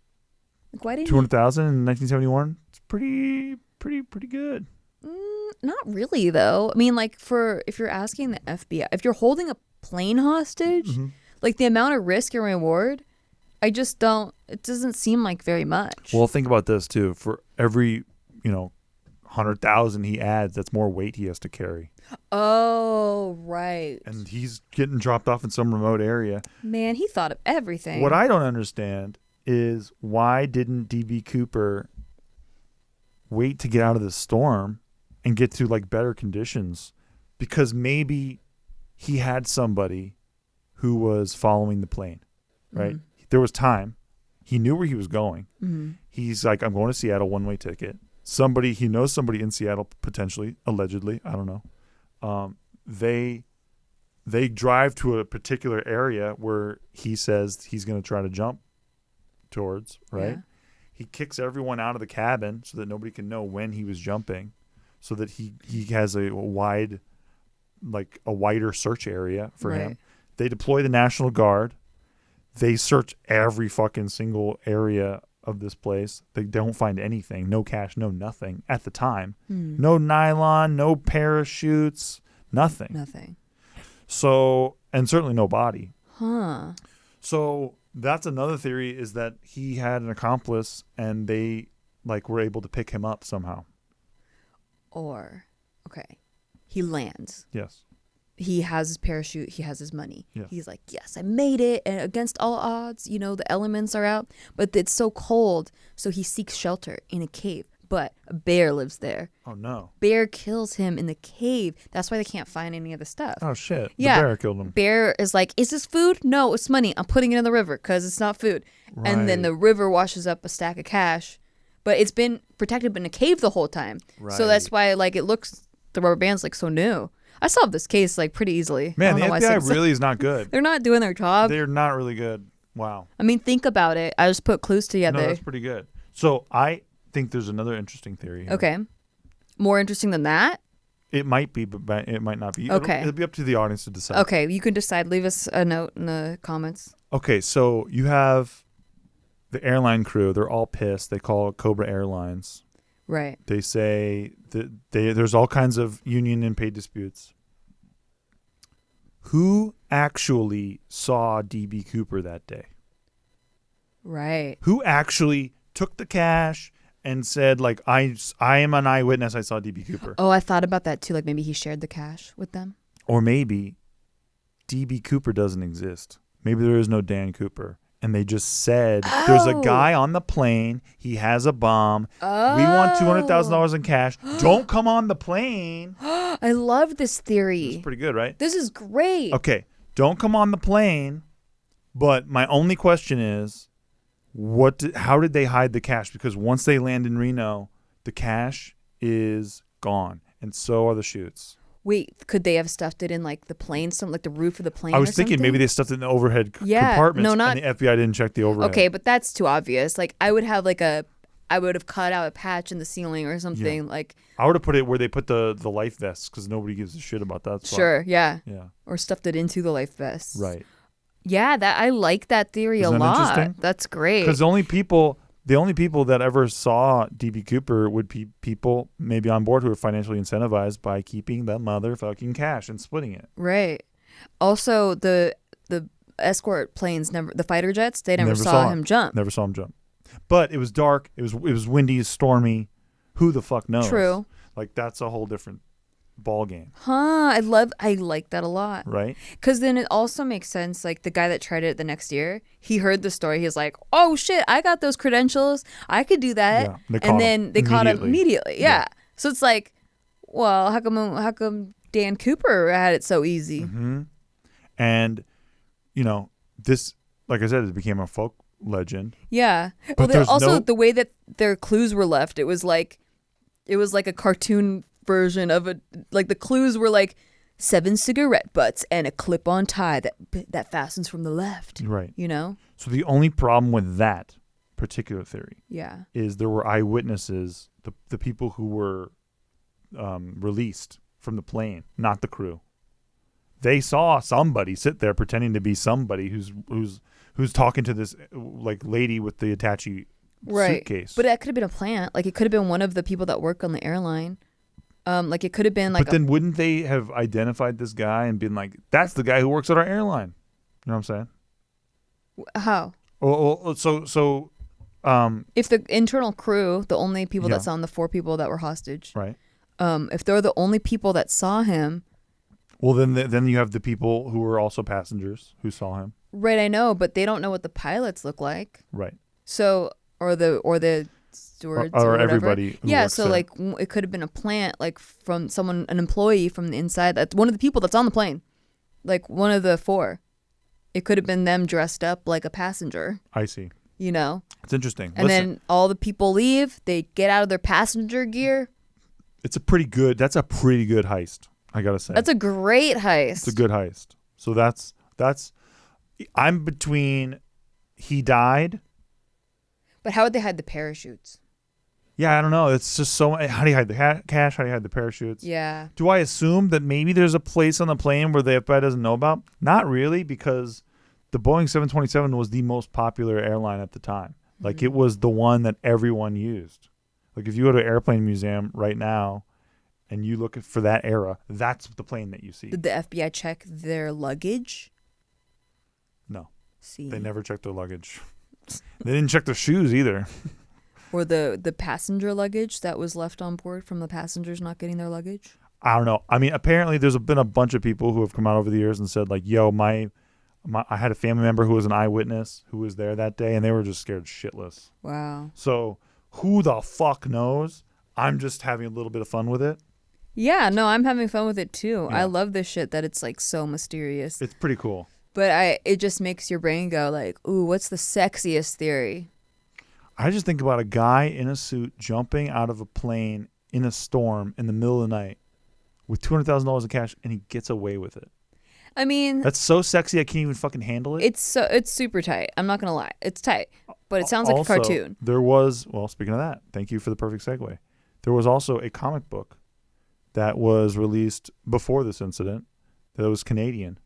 Speaker 2: Like, why didn't
Speaker 1: $200,000 in 1971? It's pretty good.
Speaker 2: Not really, though. I mean, like, if you're asking the FBI, if you're holding a plane hostage, like the amount of risk and reward, it doesn't seem like very much.
Speaker 1: Well, think about this too. For every, 100,000 he adds, that's more weight he has to carry.
Speaker 2: Oh, right.
Speaker 1: And he's getting dropped off in some remote area.
Speaker 2: Man, he thought of everything.
Speaker 1: What I don't understand is why didn't DB Cooper wait to get out of the storm and get to like better conditions? Because maybe he had somebody who was following the plane, right? There was time. He knew where he was going. He's like, I'm going to Seattle, one-way ticket. He knows somebody in Seattle, potentially, allegedly, I don't know. They drive to a particular area where he says he's going to try to jump towards, right? Yeah. He kicks everyone out of the cabin so that nobody can know when he was jumping, so that he has a wider search area for him. They deploy the National Guard. They search every fucking single area of this place. They don't find anything. No cash, no nothing at the time. No nylon, no parachutes, nothing.
Speaker 2: Nothing.
Speaker 1: So, and certainly no body.
Speaker 2: Huh.
Speaker 1: So that's another theory, is that he had an accomplice and they were able to pick him up somehow.
Speaker 2: Or, okay, he lands.
Speaker 1: Yes.
Speaker 2: He has his parachute. He has his money.
Speaker 1: Yes.
Speaker 2: He's like, yes, I made it. And against all odds, the elements are out. But it's so cold. So he seeks shelter in a cave. But a bear lives there.
Speaker 1: Oh, no.
Speaker 2: Bear kills him in the cave. That's why they can't find any of the stuff.
Speaker 1: Oh, shit.
Speaker 2: Yeah.
Speaker 1: The bear killed him.
Speaker 2: Bear is like, is this food? No, it's money. I'm putting it in the river because it's not food.
Speaker 1: Right.
Speaker 2: And then the river washes up a stack of cash. But it's been protected in a cave the whole time.
Speaker 1: Right.
Speaker 2: So that's why it looks, the rubber band's so new. I solved this case pretty easily.
Speaker 1: Man, the FBI really is not good.
Speaker 2: They're not doing their job.
Speaker 1: They're not really good. Wow.
Speaker 2: I mean, think about it. I just put clues together.
Speaker 1: No, that's pretty good. So I think there's another interesting theory here.
Speaker 2: Okay. More interesting than that?
Speaker 1: It might be, but it might not be.
Speaker 2: Okay.
Speaker 1: It'll be up to the audience to decide.
Speaker 2: Okay, you can decide. Leave us a note in the comments.
Speaker 1: Okay, so you have the airline crew. They're all pissed. They call Cobra Airlines.
Speaker 2: Right.
Speaker 1: They say that there's all kinds of union and pay disputes. Who actually saw DB Cooper that day?
Speaker 2: Right.
Speaker 1: Who actually took the cash and said like, I am an eyewitness. I saw DB Cooper.
Speaker 2: Oh, I thought about that too. Like maybe he shared the cash with them.
Speaker 1: Or maybe DB Cooper doesn't exist. Maybe there is no Dan Cooper. And they just said, there's a guy on the plane. He has a bomb.
Speaker 2: Oh.
Speaker 1: We want $200,000 in cash. Don't come on the plane.
Speaker 2: I love this theory.
Speaker 1: It's pretty good, right?
Speaker 2: This is great.
Speaker 1: Okay. Don't come on the plane. But my only question is, how did they hide the cash? Because once they land in Reno, the cash is gone. And so are the chutes.
Speaker 2: Wait, could they have stuffed it in like the plane, something like the roof of the plane?
Speaker 1: I was thinking maybe they stuffed it in the overhead compartments.
Speaker 2: No, not.
Speaker 1: And the FBI didn't check the overhead.
Speaker 2: Okay, but that's too obvious. Like I would have I would have cut out a patch in the ceiling or something.
Speaker 1: Yeah.
Speaker 2: Like
Speaker 1: I would have put it where they put the life vests because nobody gives a shit about that spot.
Speaker 2: Sure, yeah.
Speaker 1: Yeah.
Speaker 2: Or stuffed it into the life vest.
Speaker 1: Right.
Speaker 2: Yeah, I like that theory
Speaker 1: Isn't
Speaker 2: a
Speaker 1: that
Speaker 2: lot.
Speaker 1: interesting?
Speaker 2: That's great.
Speaker 1: Because the only people that ever saw DB Cooper would be people maybe on board who are financially incentivized by keeping the motherfucking cash and splitting it.
Speaker 2: Right. Also, the escort planes the fighter jets, they never saw him jump.
Speaker 1: Never saw him jump. But it was dark. It was windy, stormy. Who the fuck knows?
Speaker 2: True.
Speaker 1: Like that's a whole different ball game.
Speaker 2: Huh. I like that a lot.
Speaker 1: Right.
Speaker 2: Because then it also makes sense. Like the guy that tried it the next year, he heard the story. He was like, "Oh shit, I got those credentials. I could do that."
Speaker 1: Yeah,
Speaker 2: and then they caught him immediately. Yeah. So it's like, well, how come Dan Cooper had it so easy?
Speaker 1: Mm-hmm. And this, like I said, it became a folk legend.
Speaker 2: Yeah.
Speaker 1: But
Speaker 2: well, also the way that their clues were left, it was like a cartoon version of the clues were like 7 cigarette butts and a clip-on tie that fastens from the left.
Speaker 1: Right. So the only problem with that particular theory,
Speaker 2: yeah,
Speaker 1: is there were eyewitnesses, the people who were released from the plane, not the crew. They saw somebody sit there pretending to be somebody who's talking to this like lady with the attaché suitcase.
Speaker 2: But that could have been a plant. Like it could have been one of the people that work on the airline. Like it could have been like.
Speaker 1: But then wouldn't they have identified this guy and been like, "That's the guy who works at our airline"? You know what I'm saying?
Speaker 2: How?
Speaker 1: So.
Speaker 2: If the internal crew, the only people that saw him, the 4 people that were hostage,
Speaker 1: right?
Speaker 2: If they're the only people that saw him,
Speaker 1: well, then you have the people who were also passengers who saw him.
Speaker 2: Right, I know, but they don't know what the pilots look like.
Speaker 1: Right.
Speaker 2: So, or the stewards
Speaker 1: or everybody.
Speaker 2: Yeah, so there. Like it could have been a plant, like from an employee from the inside. That's one of the people that's on the plane, like one of the 4. It could have been them dressed up like a passenger.
Speaker 1: I see.
Speaker 2: It's
Speaker 1: interesting.
Speaker 2: And then all the people leave. They get out of their passenger gear.
Speaker 1: That's a pretty good heist, I gotta say.
Speaker 2: That's a great heist.
Speaker 1: It's a good heist. So that's I'm between he died.
Speaker 2: But how would they hide the parachutes?
Speaker 1: Yeah, I don't know. It's just so. How do you hide the cash? How do you hide the parachutes?
Speaker 2: Yeah.
Speaker 1: Do I assume that maybe there's a place on the plane where the FBI doesn't know about? Not really, because the Boeing 727 was the most popular airline at the time. Like it was the one that everyone used. Like if you go to an airplane museum right now and you look for that era, that's the plane that you see.
Speaker 2: Did the FBI check their luggage?
Speaker 1: No.
Speaker 2: See.
Speaker 1: They never checked their luggage. They didn't check their shoes either.
Speaker 2: Or the passenger luggage that was left on board from the passengers not getting their luggage?
Speaker 1: I don't know. I mean, apparently there's been a bunch of people who have come out over the years and said like, yo, I had a family member who was an eyewitness who was there that day, and they were just scared shitless.
Speaker 2: Wow.
Speaker 1: So who the fuck knows? I'm just having a little bit of fun with it.
Speaker 2: Yeah, no, I'm having fun with it too.
Speaker 1: Yeah.
Speaker 2: I love this shit that it's like so mysterious.
Speaker 1: It's pretty cool.
Speaker 2: But it just makes your brain go like, ooh, what's the sexiest theory?
Speaker 1: I just think about a guy in a suit jumping out of a plane in a storm in the middle of the night with $200,000 in cash, and he gets away with it.
Speaker 2: I mean,
Speaker 1: that's so sexy I can't even fucking handle it.
Speaker 2: It's super tight. I'm not gonna lie, it's tight, but it sounds like
Speaker 1: also,
Speaker 2: a cartoon.
Speaker 1: There was, well, speaking of that, thank you for the perfect segue. There was also a comic book that was released before this incident that was Canadian,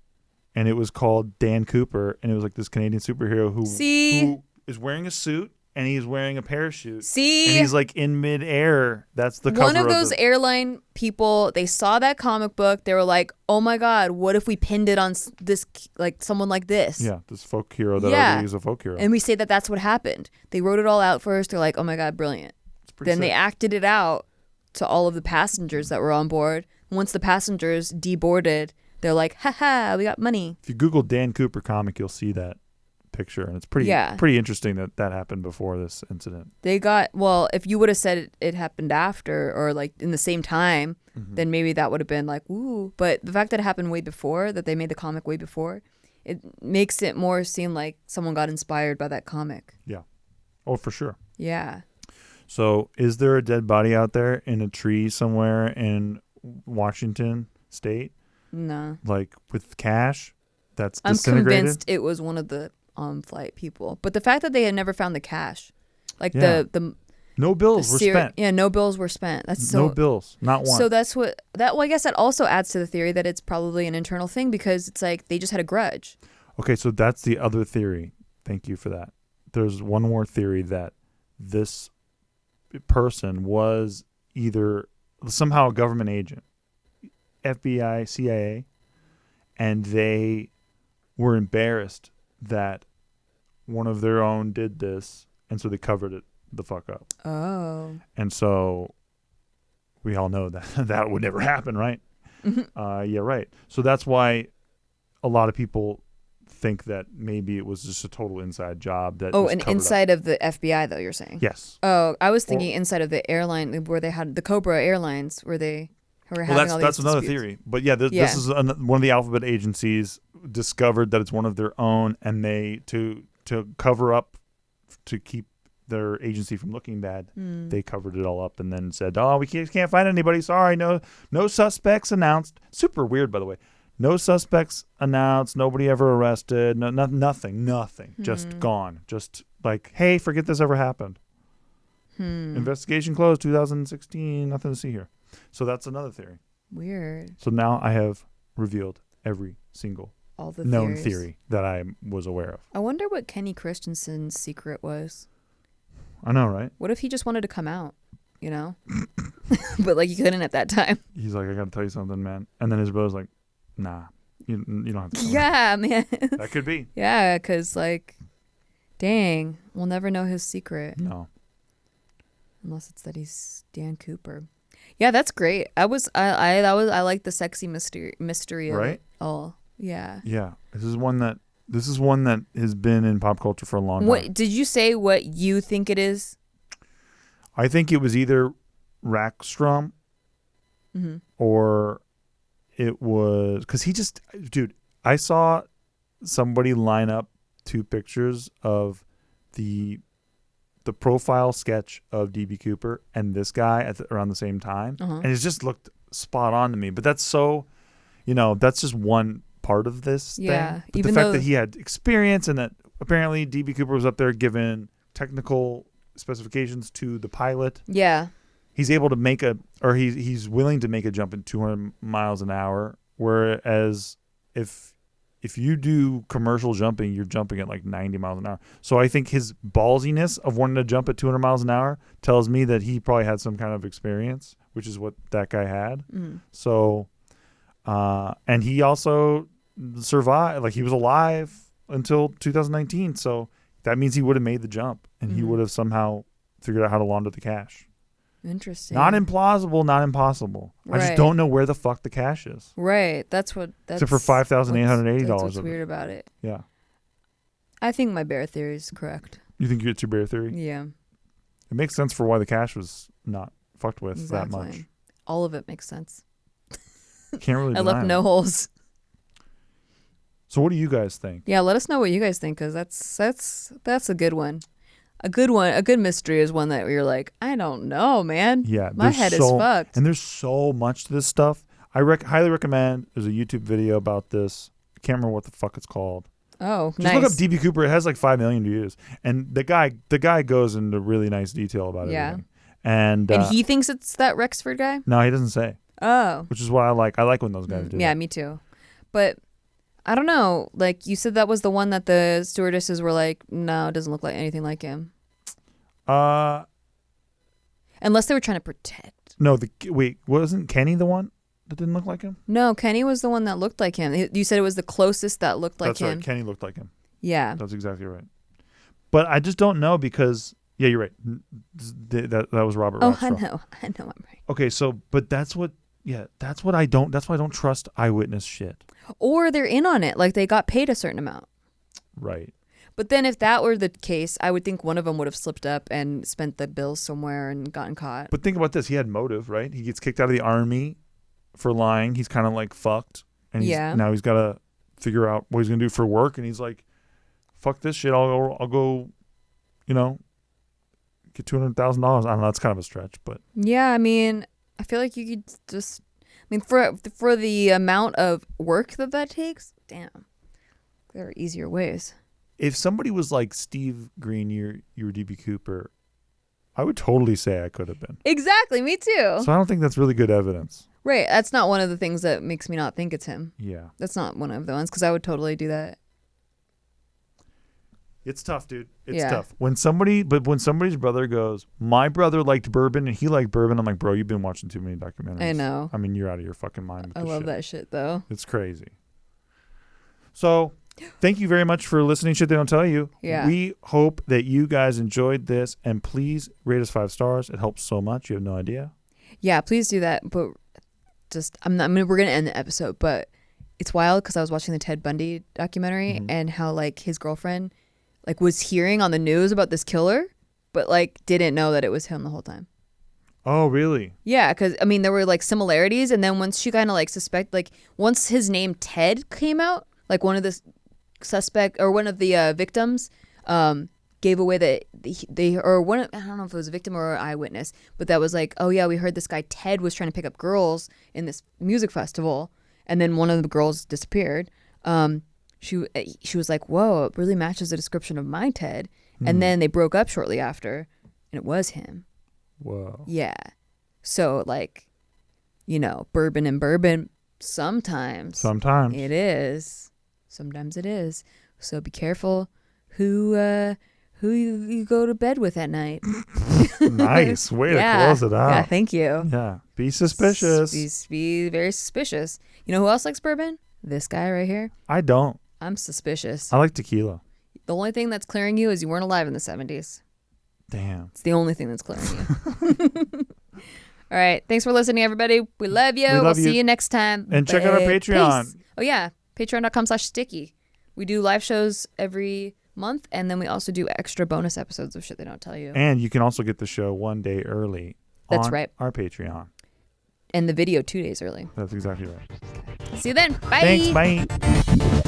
Speaker 1: and it was called Dan Cooper, and it was like this Canadian superhero who is wearing a suit. And he's wearing a parachute.
Speaker 2: See?
Speaker 1: And he's like in midair. That's the cover
Speaker 2: one of those airline people, they saw that comic book. They were like, oh my God, what if we pinned it on this, like someone like this?
Speaker 1: Yeah, this folk hero that already is a folk hero.
Speaker 2: And we say that that's what happened. They wrote it all out first. They're like, oh my God, brilliant.
Speaker 1: pretty
Speaker 2: Then
Speaker 1: sick.
Speaker 2: they acted it out to all of the passengers that were on board. Once the passengers deboarded, they're like, haha, we got money.
Speaker 1: If you Google Dan Cooper comic, you'll see that picture, and it's pretty interesting that happened before this incident.
Speaker 2: They got, well, if you would have said it happened after or like in the same time, then maybe that would have been like, ooh. But the fact that it happened way before, that they made the comic way before, it makes it more seem like someone got inspired by that comic.
Speaker 1: Yeah. Oh, for sure.
Speaker 2: Yeah.
Speaker 1: So is there a dead body out there in a tree somewhere in Washington State?
Speaker 2: No.
Speaker 1: Like with cash that's
Speaker 2: I'm
Speaker 1: disintegrated?
Speaker 2: convinced it was one of the on-flight people. But the fact that they had never found the cash, like
Speaker 1: Yeah.
Speaker 2: the
Speaker 1: No bills were spent.
Speaker 2: Yeah, no bills were spent. That's so.
Speaker 1: No bills, not one.
Speaker 2: So that's what that. Well, I guess that also adds to the theory that it's probably an internal thing because it's like they just had a grudge.
Speaker 1: Okay, so that's the other theory. Thank you for that. There's one more theory that this person was either somehow a government agent, FBI, CIA, and they were embarrassed that one of their own did this, and so they covered it the fuck up.
Speaker 2: Oh.
Speaker 1: And so we all know that that would never happen, right? Yeah, right. So that's why a lot of people think that maybe it was just a total inside job. That
Speaker 2: Oh,
Speaker 1: was
Speaker 2: and
Speaker 1: covered
Speaker 2: inside
Speaker 1: up.
Speaker 2: of the FBI, though, you're saying?
Speaker 1: Yes.
Speaker 2: Oh, I was thinking inside of the airline where they had the Cobra Airlines where they were having all these
Speaker 1: that's another
Speaker 2: disputes.
Speaker 1: theory. But yeah, this is one of the alphabet agencies discovered that it's one of their own, and they to cover up, to keep their agency from looking bad, they covered it all up and then said, "Oh, we can't find anybody. Sorry, no suspects announced." Super weird, by the way. No suspects announced. Nobody ever arrested. Nothing. Just gone. Just like, hey, forget this ever happened. Investigation closed 2016. Nothing to see here. So that's another theory.
Speaker 2: Weird.
Speaker 1: So now I have revealed every single
Speaker 2: All the
Speaker 1: known
Speaker 2: theories.
Speaker 1: theory that I was aware of.
Speaker 2: I wonder what Kenny Christiansen's secret was.
Speaker 1: I know, right?
Speaker 2: What if he just wanted to come out, you know? But like he couldn't at that time.
Speaker 1: He's like, I got to tell you something, man. And then his brother's like, nah, you don't have to tell me.
Speaker 2: Yeah, man.
Speaker 1: That could be.
Speaker 2: Yeah, because like, dang, we'll never know his secret.
Speaker 1: No.
Speaker 2: Unless it's that he's Dan Cooper. Yeah, that's great. I like the sexy mystery of
Speaker 1: Right?
Speaker 2: it all. Yeah.
Speaker 1: Yeah. This is one that has been in pop culture for a long time.
Speaker 2: What did you say what you think it is?
Speaker 1: I think it was either Rackstraw or it was, because dude, I saw somebody line up two pictures of the profile sketch of DB Cooper and this guy around the same time, and it just looked spot on to me. But that's so, that's just one part of this thing. But
Speaker 2: even
Speaker 1: the fact
Speaker 2: though
Speaker 1: that he had experience and that apparently DB Cooper was up there giving technical specifications to the pilot.
Speaker 2: Yeah.
Speaker 1: He's able to he's willing to make a jump at 200 miles an hour, whereas if you do commercial jumping, you're jumping at like 90 miles an hour. So I think his ballsiness of wanting to jump at 200 miles an hour tells me that he probably had some kind of experience, which is what that guy had. So, and he also survived, like he was alive until 2019. So that means he would have made the jump and he would have somehow figured out how to launder the cash.
Speaker 2: Interesting.
Speaker 1: Not implausible, not impossible. I just
Speaker 2: Right.
Speaker 1: don't know where the fuck the cash is.
Speaker 2: Right. That's
Speaker 1: Except for $5,880.
Speaker 2: That's what's weird about it.
Speaker 1: Yeah.
Speaker 2: I think my bear theory is correct.
Speaker 1: You think it's your bear theory?
Speaker 2: Yeah.
Speaker 1: It makes sense for why the cash was not fucked with that much.
Speaker 2: Exactly. All of it makes sense.
Speaker 1: Can't really
Speaker 2: I
Speaker 1: deny
Speaker 2: left
Speaker 1: it.
Speaker 2: no holes.
Speaker 1: So what do you guys think?
Speaker 2: Yeah, let us know what you guys think because that's a good one. A good one. A good mystery is one that you're like, I don't know, man.
Speaker 1: Yeah.
Speaker 2: My head is fucked.
Speaker 1: And there's so much to this stuff. I highly recommend. There's a YouTube video about this. I can't remember what the fuck it's called.
Speaker 2: Oh,
Speaker 1: Just
Speaker 2: nice.
Speaker 1: look up DB Cooper. It has like 5 million views. And the guy goes into really nice detail about everything. And
Speaker 2: he thinks it's that Rexford guy?
Speaker 1: no, he doesn't say.
Speaker 2: Oh.
Speaker 1: Which is what I like. I like when those guys do
Speaker 2: Yeah,
Speaker 1: that.
Speaker 2: me too. But I don't know. Like you said that was the one that the stewardesses were like, no, it doesn't look like anything like him. Unless they were trying to protect.
Speaker 1: No, wait, wasn't Kenny the one that didn't look like him?
Speaker 2: No, Kenny was the one that looked like him. You said it was the closest that looked like
Speaker 1: That's
Speaker 2: him.
Speaker 1: right. Kenny looked like him.
Speaker 2: Yeah.
Speaker 1: That's exactly right. But I just don't know because, Yeah, you're right. That was Robert
Speaker 2: Oh,
Speaker 1: Rackstraw.
Speaker 2: I know I'm right.
Speaker 1: Okay, so but that's why I don't trust eyewitness shit.
Speaker 2: Or they're in on it, like they got paid a certain amount.
Speaker 1: Right.
Speaker 2: But then if that were the case, I would think one of them would have slipped up and spent the bills somewhere and gotten caught.
Speaker 1: But think about this. He had motive, right? He gets kicked out of the army for lying. He's kind of like fucked. And now he's got to figure out what he's going to do for work. And he's like, fuck this shit. I'll go, get $200,000. I don't know. That's kind of a stretch, but.
Speaker 2: Yeah, I mean, I feel like you could just, for the amount of work that takes, damn, there are easier ways.
Speaker 1: If somebody was like Steve Green, you were DB Cooper, I would totally say I could have been.
Speaker 2: Exactly, me too.
Speaker 1: So I don't think that's really good evidence.
Speaker 2: Right, that's not one of the things that makes me not think it's him.
Speaker 1: Yeah.
Speaker 2: That's not one of the ones, because I would totally do that.
Speaker 1: It's tough, dude. It's tough. When somebody's brother goes, my brother liked bourbon and he liked bourbon, I'm like, bro, you've been watching too many documentaries.
Speaker 2: I know.
Speaker 1: I mean, you're out of your fucking mind with
Speaker 2: I love that shit, though.
Speaker 1: It's crazy. So, thank you very much for listening. Shit They Don't Tell You.
Speaker 2: Yeah.
Speaker 1: We hope that you guys enjoyed this, and please rate us 5 stars. It helps so much. You have no idea.
Speaker 2: Yeah, please do that. But we're gonna end the episode, but it's wild because I was watching the Ted Bundy documentary and how like his girlfriend like was hearing on the news about this killer, but like didn't know that it was him the whole time.
Speaker 1: Oh, really?
Speaker 2: Yeah, because I mean there were like similarities, and then once she kind of like once his name Ted came out, like one of the one of the victims gave away that I don't know if it was a victim or an eyewitness, but that was like, oh yeah, we heard this guy Ted was trying to pick up girls in this music festival, and then one of the girls disappeared. She was like, whoa, it really matches the description of my Ted. And then they broke up shortly after, and it was him.
Speaker 1: Whoa.
Speaker 2: Yeah. So like, bourbon and bourbon, sometimes it is. Sometimes it is. So be careful who you go to bed with at night.
Speaker 1: Nice. Way to close it out.
Speaker 2: Yeah, thank you.
Speaker 1: Yeah. Be suspicious.
Speaker 2: Be very suspicious. You know who else likes bourbon? This guy right here.
Speaker 1: I don't.
Speaker 2: I'm suspicious.
Speaker 1: I like tequila.
Speaker 2: The only thing that's clearing you is you weren't alive in the 70s.
Speaker 1: Damn.
Speaker 2: It's the only thing that's clearing you. All right. Thanks for listening, everybody. We love you. We'll see you next time.
Speaker 1: And check out our Patreon.
Speaker 2: Peace. Oh, yeah. Patreon.com/sticky. We do live shows every month, and then we also do extra bonus episodes of Shit They Don't Tell You.
Speaker 1: And you can also get the show one day early.
Speaker 2: That's
Speaker 1: on
Speaker 2: right.
Speaker 1: Our Patreon.
Speaker 2: And the video 2 days early.
Speaker 1: That's exactly right.
Speaker 2: See you then. Bye.
Speaker 1: Thanks. Bye.